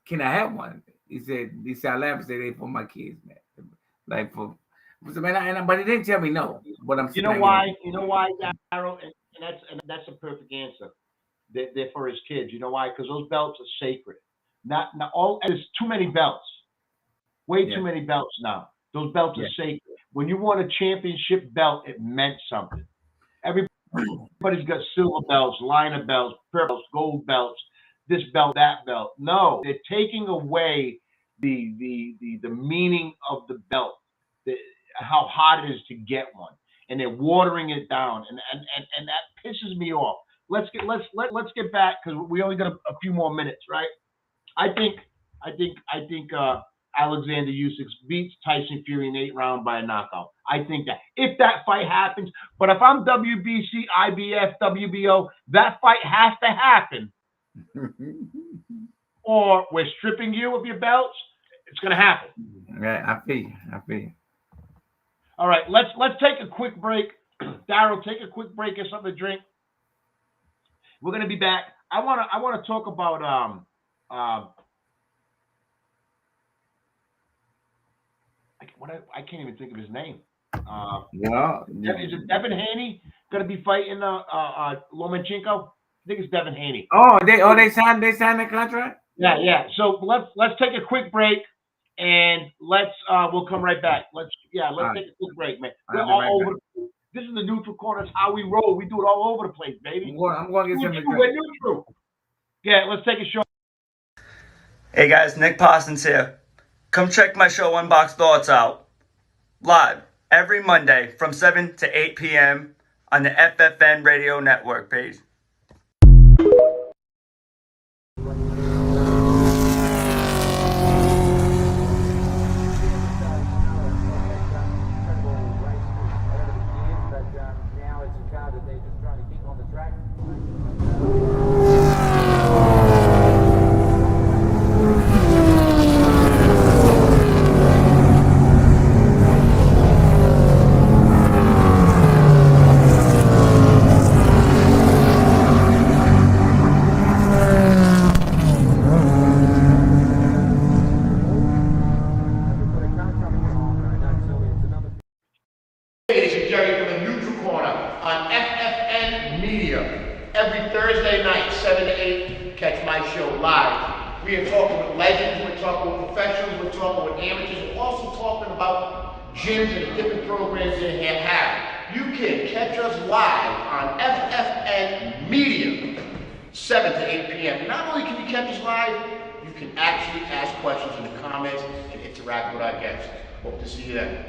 Speaker 2: can I have one? He said, I laughed and said they for my kids, man. Like but he didn't tell me no. But I'm.
Speaker 6: You know why, Darryl, and that's a perfect answer. They're for his kids. You know why? Because those belts are sacred. There's too many belts. Way too many belts now. Those belts are sacred. When you won a championship belt, it meant something. Everybody's got silver belts, liner belts, purple belts, gold belts, this belt, that belt. No, they're taking away the meaning of the belt, how hard it is to get one, and they're watering it down, and that pisses me off. Let's get back because we only got a few more minutes, right? I think Alexander Usyk beats Tyson Fury in 8 rounds by a knockout. I think that if that fight happens, but if I'm WBC, IBF, WBO, that fight has to happen. Or we're stripping you of your belts. It's gonna happen.
Speaker 2: Right, I feel you.
Speaker 6: All right, let's take a quick break. Darryl, take a quick break, get something to drink. We're gonna be back. I wanna talk about I can't even think of his name. Is it Devin Haney gonna be fighting Lomachenko? I think it's Devin Haney.
Speaker 2: They signed the contract?
Speaker 6: Yeah. So let's take a quick break and we'll come right back. Let's take a quick break, man. We're all over. This is the Neutral Corner. It's how we roll. We do it all over the place, baby.
Speaker 2: I'm going to get something.
Speaker 6: We're neutral. Yeah, let's take a short.
Speaker 15: Hey guys, Nick Parsons here. Come check my show Unbox Thoughts out. Live every Monday from 7 to 8 p.m. on the FFN Radio Network page.
Speaker 16: FFN Media. Every Thursday night, 7 to 8, catch my show live. We are talking with legends, we're talking with professionals, we're talking with amateurs, we're also talking about gyms and the different programs they have. You can catch us live on FFN Media, 7 to 8 p.m. Not only can you catch us live, you can actually ask questions in the comments and interact with our guests. Hope to see you then.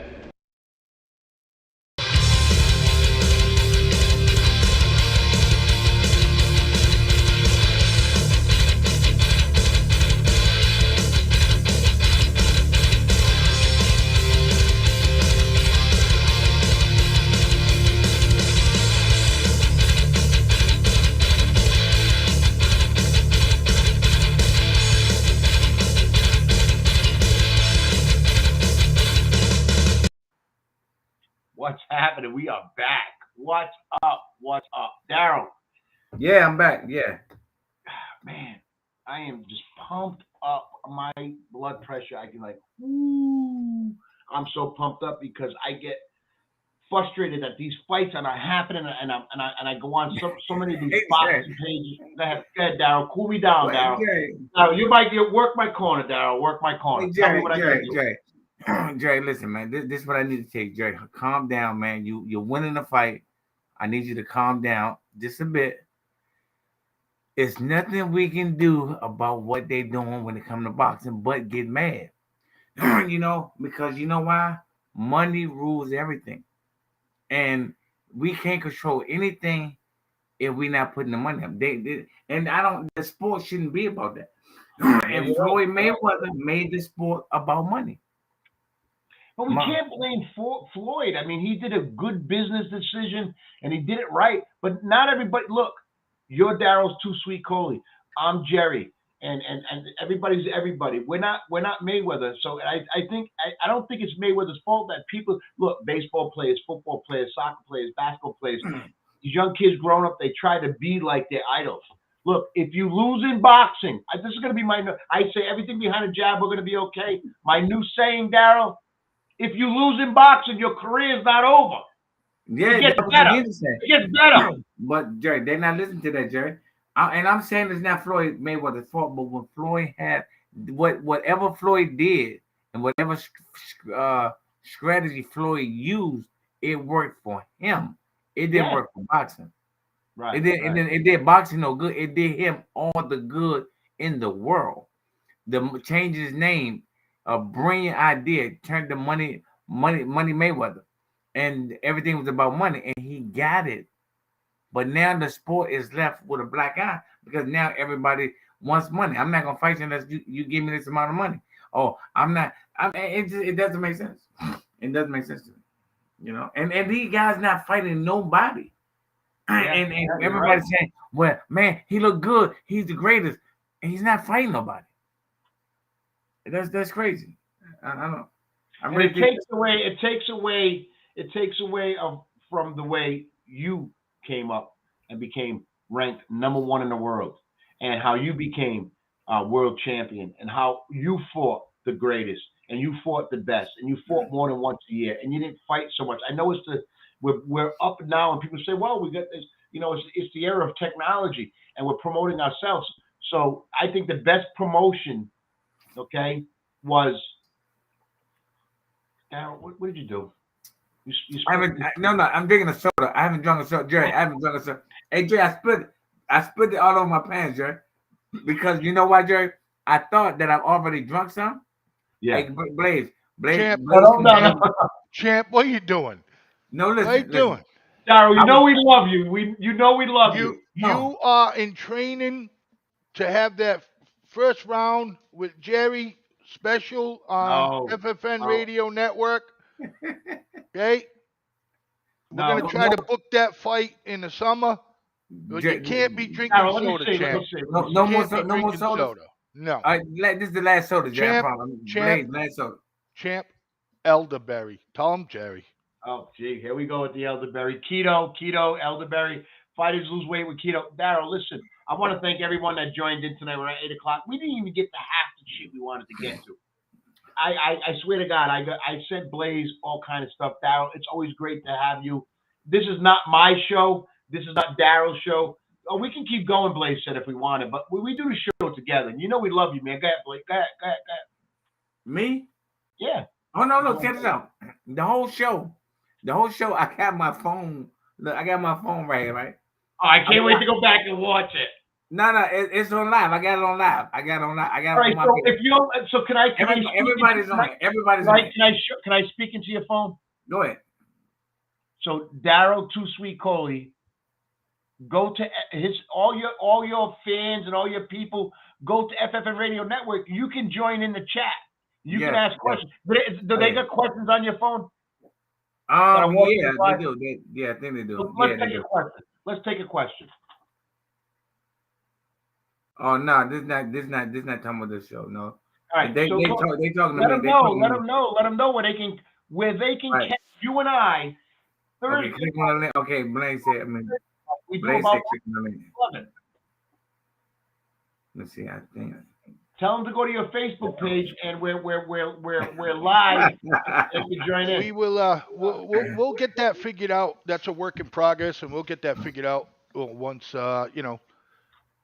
Speaker 6: What's happening? We are back. What's up? What's up? Daryl.
Speaker 2: Yeah, I'm back. Yeah.
Speaker 6: Man, I am just pumped up. My blood pressure, I can woo. I'm so pumped up because I get frustrated that these fights are not happening, and I go on so many of these boxing pages. Go ahead, Daryl. Cool me down, Daryl. Daryl, you might work my corner, Daryl. Work my corner.
Speaker 2: Hey,
Speaker 6: Tell me what I gotta do.
Speaker 2: Jerry, listen, man. This is what I need to take, Jerry. Calm down, man. You're winning the fight. I need you to calm down just a bit. It's nothing we can do about what they're doing when it comes to boxing, but get mad. Because you know why? Money rules everything, and we can't control anything if we're not putting the money up. And I don't. The sport shouldn't be about that. And Floyd Mayweather made the sport about money.
Speaker 6: But we can't blame Floyd. I mean, he did a good business decision and he did it right. But not everybody. Look, you're Daryl's Too Sweet Coley. I'm Jerry, and everybody's everybody. We're not Mayweather. So I don't think it's Mayweather's fault that people look. Baseball players, football players, soccer players, basketball players. These young kids growing up, they try to be like their idols. Look, if you lose in boxing, this is going to be I say everything behind a jab, we're going to be okay. My new saying, Daryl. If you lose in boxing, your career is not over.
Speaker 2: Yeah,
Speaker 6: it gets better. It gets better.
Speaker 2: But Jerry, they're not listening to that, Jerry. And I'm saying it's not Floyd Mayweather's fault, but when Floyd had whatever Floyd did and whatever strategy Floyd used, it worked for him. It didn't work for boxing.
Speaker 6: Right.
Speaker 2: It did boxing no good. It did him all the good in the world. Change his name. A brilliant idea, turned the money Mayweather, and everything was about money, and he got it. But now the sport is left with a black eye because now everybody wants money. I'm not gonna fight you unless you give me this amount of money. Oh, I'm not. It doesn't make sense. It doesn't make sense to me, And these guys not fighting nobody, and everybody's saying, "Well, man, he looked good. He's the greatest," and he's not fighting nobody. That's crazy. I don't know.
Speaker 6: It takes away from the way you came up and became ranked #1 in the world, and how you became world champion, and how you fought the greatest, and you fought the best, and you fought more than once a year, and you didn't fight so much. I know we're up now, and people say, "Well, we got this." It's the era of technology, and we're promoting ourselves. So I think the best promotion. Okay, was Darryl, what did you do?
Speaker 2: I'm drinking a soda. I haven't drunk a soda, Jerry. I haven't drunk a soda. Hey, Jerry, I split it all over my pants, Jerry. Because you know why, Jerry? I thought that I've already drunk some.
Speaker 6: Yeah.
Speaker 2: Hey, Blaze.
Speaker 7: Champ,
Speaker 6: no.
Speaker 7: Champ, what are you doing?
Speaker 2: No, listen.
Speaker 7: What are you doing?
Speaker 6: Daryl, we love you. We love you.
Speaker 7: You are in training to have that first round with Jerry special on FFN Radio Network. Okay? We're going to try to book that fight in the summer. But you can't be drinking soda, Champ.
Speaker 2: No more soda.
Speaker 7: No.
Speaker 2: This is the last soda, Jerry. Last soda.
Speaker 7: Champ, elderberry. Tell him, Jerry.
Speaker 6: Oh, gee. Here we go with the elderberry. Keto, elderberry. Fighters lose weight with keto. Daryl, listen. I want to thank everyone that joined in tonight. We're at 8 o'clock. We didn't even get to half the shit we wanted to get to. I swear to God, I sent Blaze all kind of stuff. Daryl, it's always great to have you. This is not my show. This is not Daryl's show. Oh, we can keep going, Blaze said, if we wanted, but we do the show together. And you know we love you, man. Go ahead, Blaze. Go ahead.
Speaker 2: Me?
Speaker 6: Yeah.
Speaker 2: Oh no, check this out. The whole show, I got my phone. Look, I got my phone right here, right?
Speaker 6: Oh, I can't wait to go back and watch it.
Speaker 2: No, it's on live. I got it on live. I got it on
Speaker 6: All right,
Speaker 2: my
Speaker 6: so
Speaker 2: page.
Speaker 6: if you don't, so can I?
Speaker 2: Everybody's on it. Everybody's on it.
Speaker 6: Can I speak into your phone?
Speaker 2: Go ahead.
Speaker 6: So Daryl Too Sweet Coley, go to all your fans and all your people. Go to FFN Radio Network. You can join in the chat. You can ask questions. Do they got questions on your phone?
Speaker 2: Yeah, they do. I think they do.
Speaker 6: So let's take a question. Let's take a question.
Speaker 2: Oh no, this not talking about this show. No.
Speaker 6: All right,
Speaker 2: they talking to me.
Speaker 6: Let them know where they can catch you and I.
Speaker 2: Okay, click on the link. Okay, Blaine said. Blaine said click on the link. Let's see. I think.
Speaker 6: Tell them to go to your Facebook page, and we're live. And you join in.
Speaker 7: We will. We'll get that figured out. That's a work in progress, and we'll get that figured out once.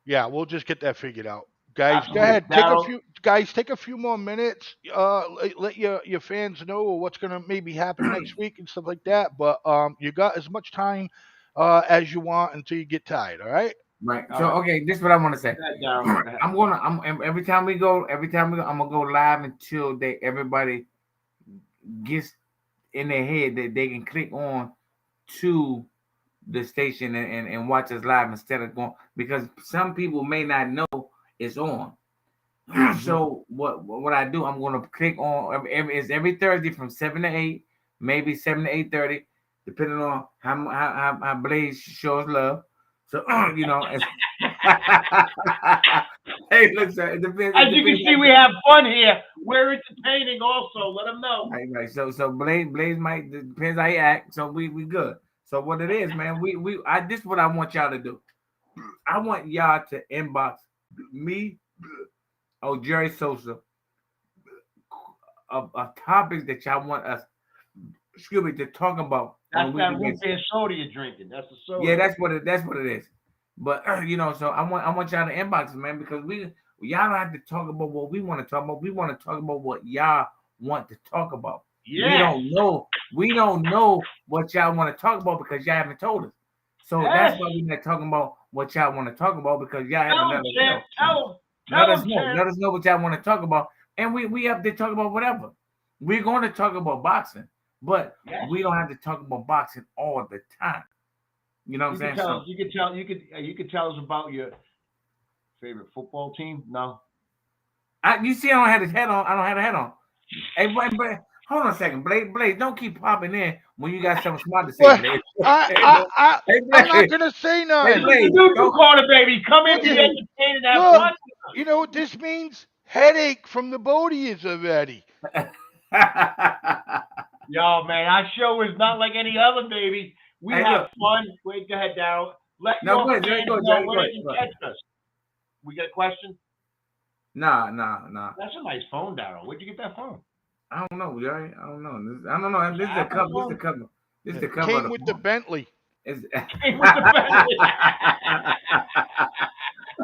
Speaker 7: Yeah, we'll just get that figured out. Guys,
Speaker 6: Absolutely.
Speaker 7: Go ahead. Take a few more minutes. Let your fans know what's gonna maybe happen next week and stuff like that. But you got as much time as you want until you get tired. All right.
Speaker 2: Right. So okay, this is what I want to say. Every time we go, I'm gonna go live until everybody gets in their head that they can click on to the station and watch us live instead of going, because some people may not know it's on. So what I do, I'm gonna click on every Thursday from 7 to 8, maybe 7 to 8:30, depending on how Blaze shows love. So hey, look, sir, it depends.
Speaker 6: As you can see, we have fun here. We're entertaining also. Let them know.
Speaker 2: Right. So Blaze might, depends how he act. So we good. So what it is, man, this is what I want y'all to do. I want y'all to inbox me or Jerry Sosa of topics that y'all want us, to talk about.
Speaker 6: That's that root beer soda you're drinking. That's the soda.
Speaker 2: Yeah, that's what it is. But so I want y'all to inbox us, man, because y'all don't have to talk about what we want to talk about. We want to talk about what y'all want to talk about.
Speaker 6: Yeah.
Speaker 2: We don't know what y'all want to talk about because y'all haven't told us. So that's why we're not talking about what y'all want to talk about, because y'all haven't let us know. Let us know what y'all want to talk about, and we have to talk about whatever. We're going to talk about boxing, but we don't have to talk about boxing all the time. You know what I'm saying?
Speaker 6: You could tell us about your favorite football team. No.
Speaker 2: You see, I don't have the head on. Hey, but hold on a second, Blaze. Don't keep popping in when you got something smart to say. Blaze.
Speaker 7: I'm not gonna say nothing.
Speaker 6: Hey, you call it, baby. Come in to get entertained and have fun.
Speaker 7: You know what this means? Headache from the Bodies already.
Speaker 6: Yo, man, our show is not like any other, baby. We have fun. Wait, go ahead, Daryl. Go ahead. Catch us. We got a question?
Speaker 2: Nah.
Speaker 6: That's a nice phone, Daryl. Where'd you get that phone?
Speaker 2: I don't know, Jerry. I don't know. This is the cover. This is the cover.
Speaker 7: Came with the Bentley.
Speaker 6: Came with the Bentley.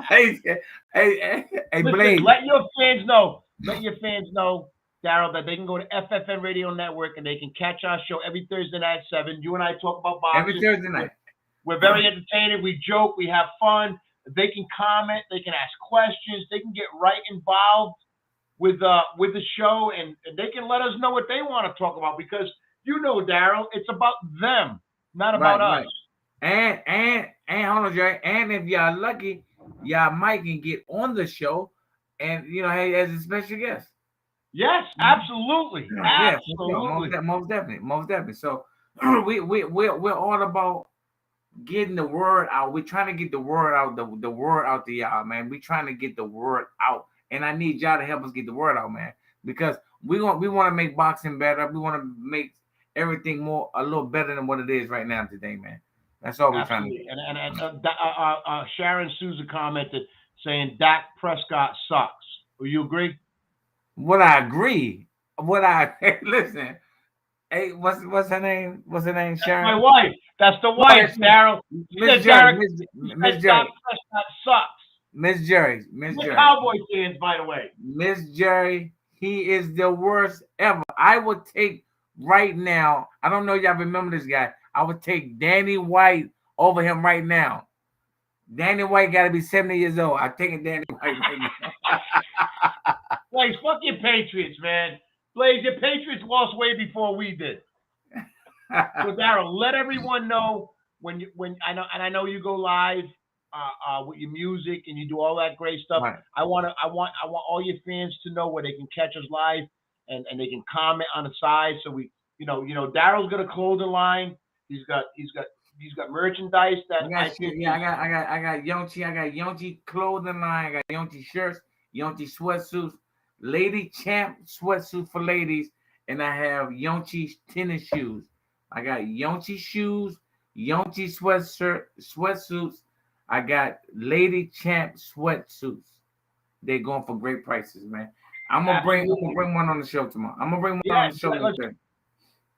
Speaker 2: Hey,
Speaker 6: Listen,
Speaker 2: Blaze.
Speaker 6: Let your fans know, Daryl, that they can go to FFN Radio Network and they can catch our show every Thursday night at 7. You and I talk about boxing.
Speaker 2: Every Thursday night.
Speaker 6: We're very entertaining. We joke. We have fun. They can comment. They can ask questions. They can get right involved with the show, and they can let us know what they want to talk about, because Daryl, it's about them, not about us.
Speaker 2: And hold on, Jerry. And if y'all lucky, y'all might can get on the show, and hey, as a special guest.
Speaker 6: Yes, absolutely.
Speaker 2: Yeah, most definitely. So we're all about getting the word out. We're trying to get the word out, the word out to y'all, man. We're trying to get the word out. And I need y'all to help us get the word out, man, because we want to make boxing better. We want to make everything a little better than what it is right now today, man. That's all we're trying to do.
Speaker 6: And Sharon Souza commented saying Dak Prescott sucks. Will you agree?
Speaker 2: I agree. Listen. Hey, what's her name? Sharon?
Speaker 6: That's my wife. That's the wife, Daryl.
Speaker 2: Miss Jerry.
Speaker 6: Miss Jerry. That sucks.
Speaker 2: Miss Jerry.
Speaker 6: We're Cowboy fans, by the way.
Speaker 2: Miss Jerry, he is the worst ever. I would take right now. I don't know if y'all remember this guy. I would take Danny White over him right now. Danny White got to be 70 years old. I'm taking Danny White right now.
Speaker 6: Blaze, fuck your Patriots, man. Blaze, your Patriots lost way before we did. So Daryl, let everyone know when I know you go live with your music and you do all that great stuff.
Speaker 2: Right.
Speaker 6: I want all your fans to know where they can catch us live and they can comment on the side. So we, Daryl's got a clothing line. He's got merchandise that
Speaker 2: I got Yonchi clothing line. I got Yonchi shirts, Yonchi sweatsuits, Lady Champ sweatsuit for ladies, and I have Yonchi tennis shoes. I got Yonchi shoes, Yonchi sweatsuits. I got Lady Champ sweatsuits. They're going for great prices, man. I'm gonna bring one on the show tomorrow. I'm gonna bring one on the show today.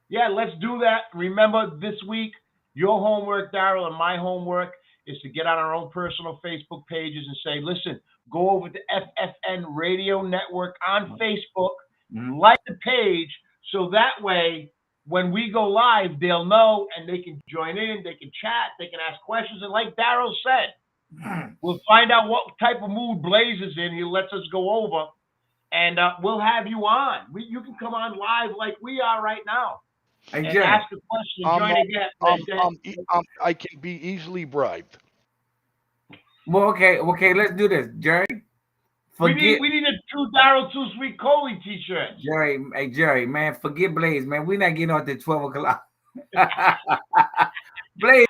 Speaker 6: Yeah, let's do that. Remember, this week, your homework, Daryl, and my homework is to get on our own personal Facebook pages and say, listen, go over to FFN Radio Network on Facebook, like the page, so that way, when we go live, they'll know and they can join in, they can chat, they can ask questions. And like Daryl said, we'll find out what type of mood Blaze is in. He lets us go over, and we'll have you on. You can come on live like we are right now.
Speaker 2: Hey,
Speaker 6: and ask a question. Join again.
Speaker 7: I can be easily bribed.
Speaker 2: Well, okay, let's do this, Jerry.
Speaker 6: We need a True Daryl Too Sweet Coley t-shirt.
Speaker 2: Jerry, man, forget Blaze, man. We're not getting out at 12 o'clock. Blaze,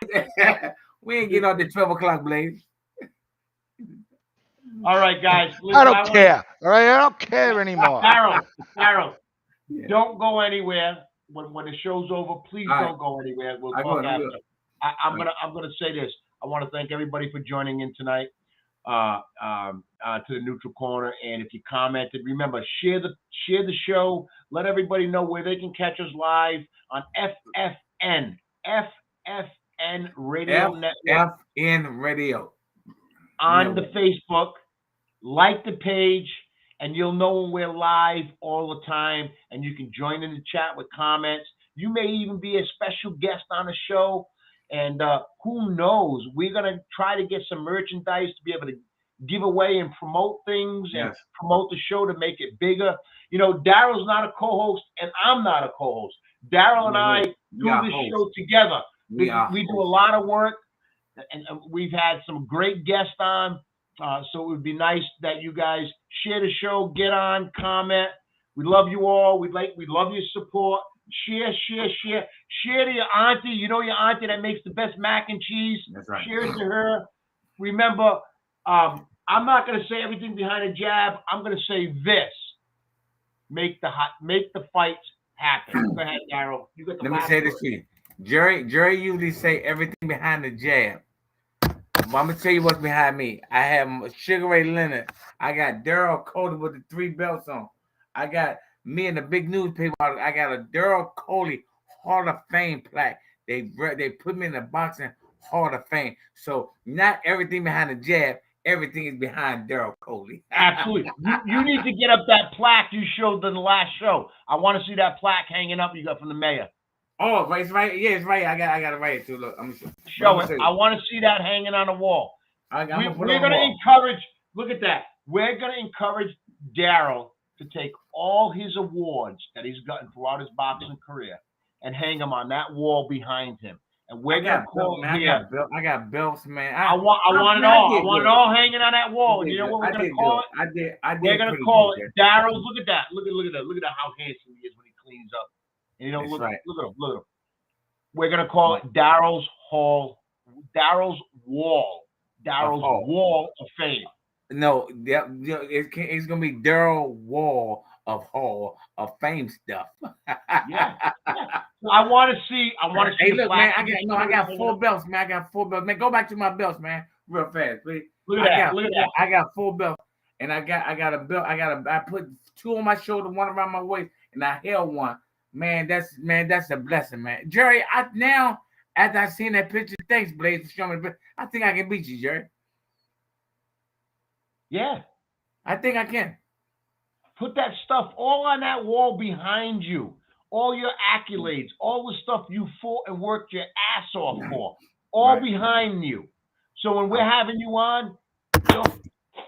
Speaker 2: we ain't getting out at 12 o'clock, Blaze.
Speaker 6: All right, guys.
Speaker 7: Listen, I don't care. All right, I don't care anymore.
Speaker 6: Daryl, don't go anywhere. When the show's over, please don't go anywhere. We'll talk after. I'm gonna say this. I want to thank everybody for joining in tonight. To the Neutral Corner, and if you commented, remember, share the show. Let everybody know where they can catch us live on FFN Radio Network.
Speaker 2: FFN Radio
Speaker 6: on the Facebook. Like the page, and you'll know when we're live all the time, and you can join in the chat with comments. You may even be a special guest on the show, and who knows? We're gonna try to get some merchandise to be able to give away and promote things and promote the show to make it bigger. Daryl's not a co-host and I'm not a co-host. Daryl and I do this show together. We do a lot of work, and we've had some great guests on. So it would be nice that you guys share the show, get on, comment. We love you all. We love your support. Share to your auntie. Your auntie that makes the best mac and cheese.
Speaker 2: That's right.
Speaker 6: Share it to her. Remember, I'm not going to say everything behind a jab. I'm going to say this: make the fights happen. Go ahead, Daryl. You got the.
Speaker 2: Let me say this to you, Jerry usually say everything behind the jab. But I'm gonna tell you what's behind me. I have Sugar Ray Leonard. I got Daryl Coley with the 3 belts on. I got me in the big newspaper. I got a Daryl Coley Hall of Fame plaque. They put me in the boxing Hall of Fame. So not everything behind the jab. Everything is behind Daryl Coley.
Speaker 6: Absolutely. You need to get up that plaque you showed in the last show. I want to see that plaque hanging up you got from the mayor.
Speaker 2: Oh, it's right. Yeah, it's right. I got it right too. Look, I'm gonna
Speaker 6: show it. I want to see that hanging on the wall. We're going to encourage. Look at that. We're going to encourage Daryl to take all his awards that he's gotten throughout his boxing career and hang them on that wall behind him. And we're going to call
Speaker 2: here. I got belts, man.
Speaker 6: I want it all. I want it all hanging on that wall. You know what we're going to call it? We're going to call it Daryl. Look at that. Look at that. Look at how handsome he is when he cleans up. And look at him. We're gonna call it Daryl's Wall of Fame.
Speaker 2: No, it's gonna be Daryl Wall of Hall of Fame stuff.
Speaker 6: Yeah. I want to see.
Speaker 2: Hey, look, man. I got 4 belts, man. I got 4 belts, man. Go back to my belts, man, real fast, please.
Speaker 6: Look at that.
Speaker 2: I got 4 belts, and I got a belt. I put 2 on my shoulder, 1 around my waist, and I held 1. Man, that's a blessing, man. Jerry, After I seen that picture, thanks, Blaze, for showing me. I think I can beat you, Jerry.
Speaker 6: Yeah.
Speaker 2: I think I can.
Speaker 6: Put that stuff all on that wall behind you. All your accolades, all the stuff you fought and worked your ass off for, all behind you. So when we're having you on,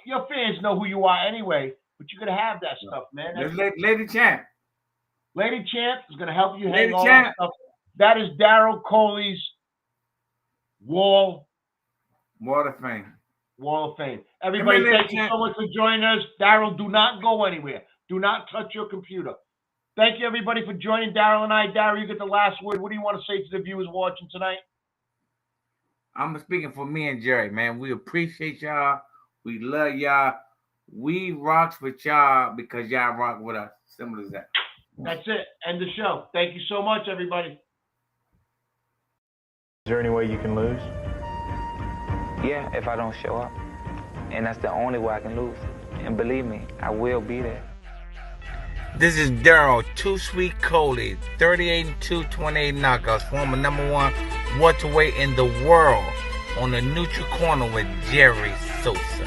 Speaker 6: your fans know who you are anyway, but you're going to have that stuff, man.
Speaker 2: Lady Champ.
Speaker 6: Lady Champ is going to help you
Speaker 2: Lady
Speaker 6: hang all
Speaker 2: Champ.
Speaker 6: that stuff. That is Daryl Coley's Wall
Speaker 2: of Fame.
Speaker 6: Wall of Fame. Everybody, thank you so much for joining us. Daryl, do not go anywhere. Do not touch your computer. Thank you, everybody, for joining Daryl and I. Daryl, you get the last word. What do you want to say to the viewers watching tonight?
Speaker 2: I'm speaking for me and Jerry, man. We appreciate y'all. We love y'all. We rocks with y'all because y'all rock with us. Simple as that.
Speaker 6: That's it. End the show. Thank you so much, everybody.
Speaker 8: Is there any way you can lose?
Speaker 1: Yeah, if I don't show up. And that's the only way I can lose. And believe me, I will be there.
Speaker 2: This is Daryl, Too Sweet Coley, 38-2, 28 knockouts, former #1 welterweight in the world, on the neutral corner with Jerry Sosa.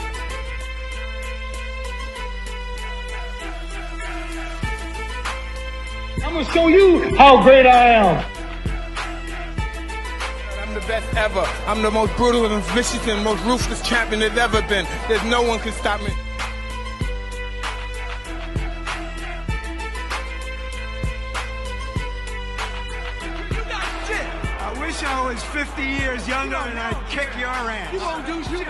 Speaker 3: I'm gonna show you how great I am.
Speaker 4: I'm the best ever. I'm the most brutal and vicious and most ruthless champion there's ever been. There's no one can stop me.
Speaker 5: I wish I was 50 years younger and I'd kick your ass.
Speaker 4: You won't do shit.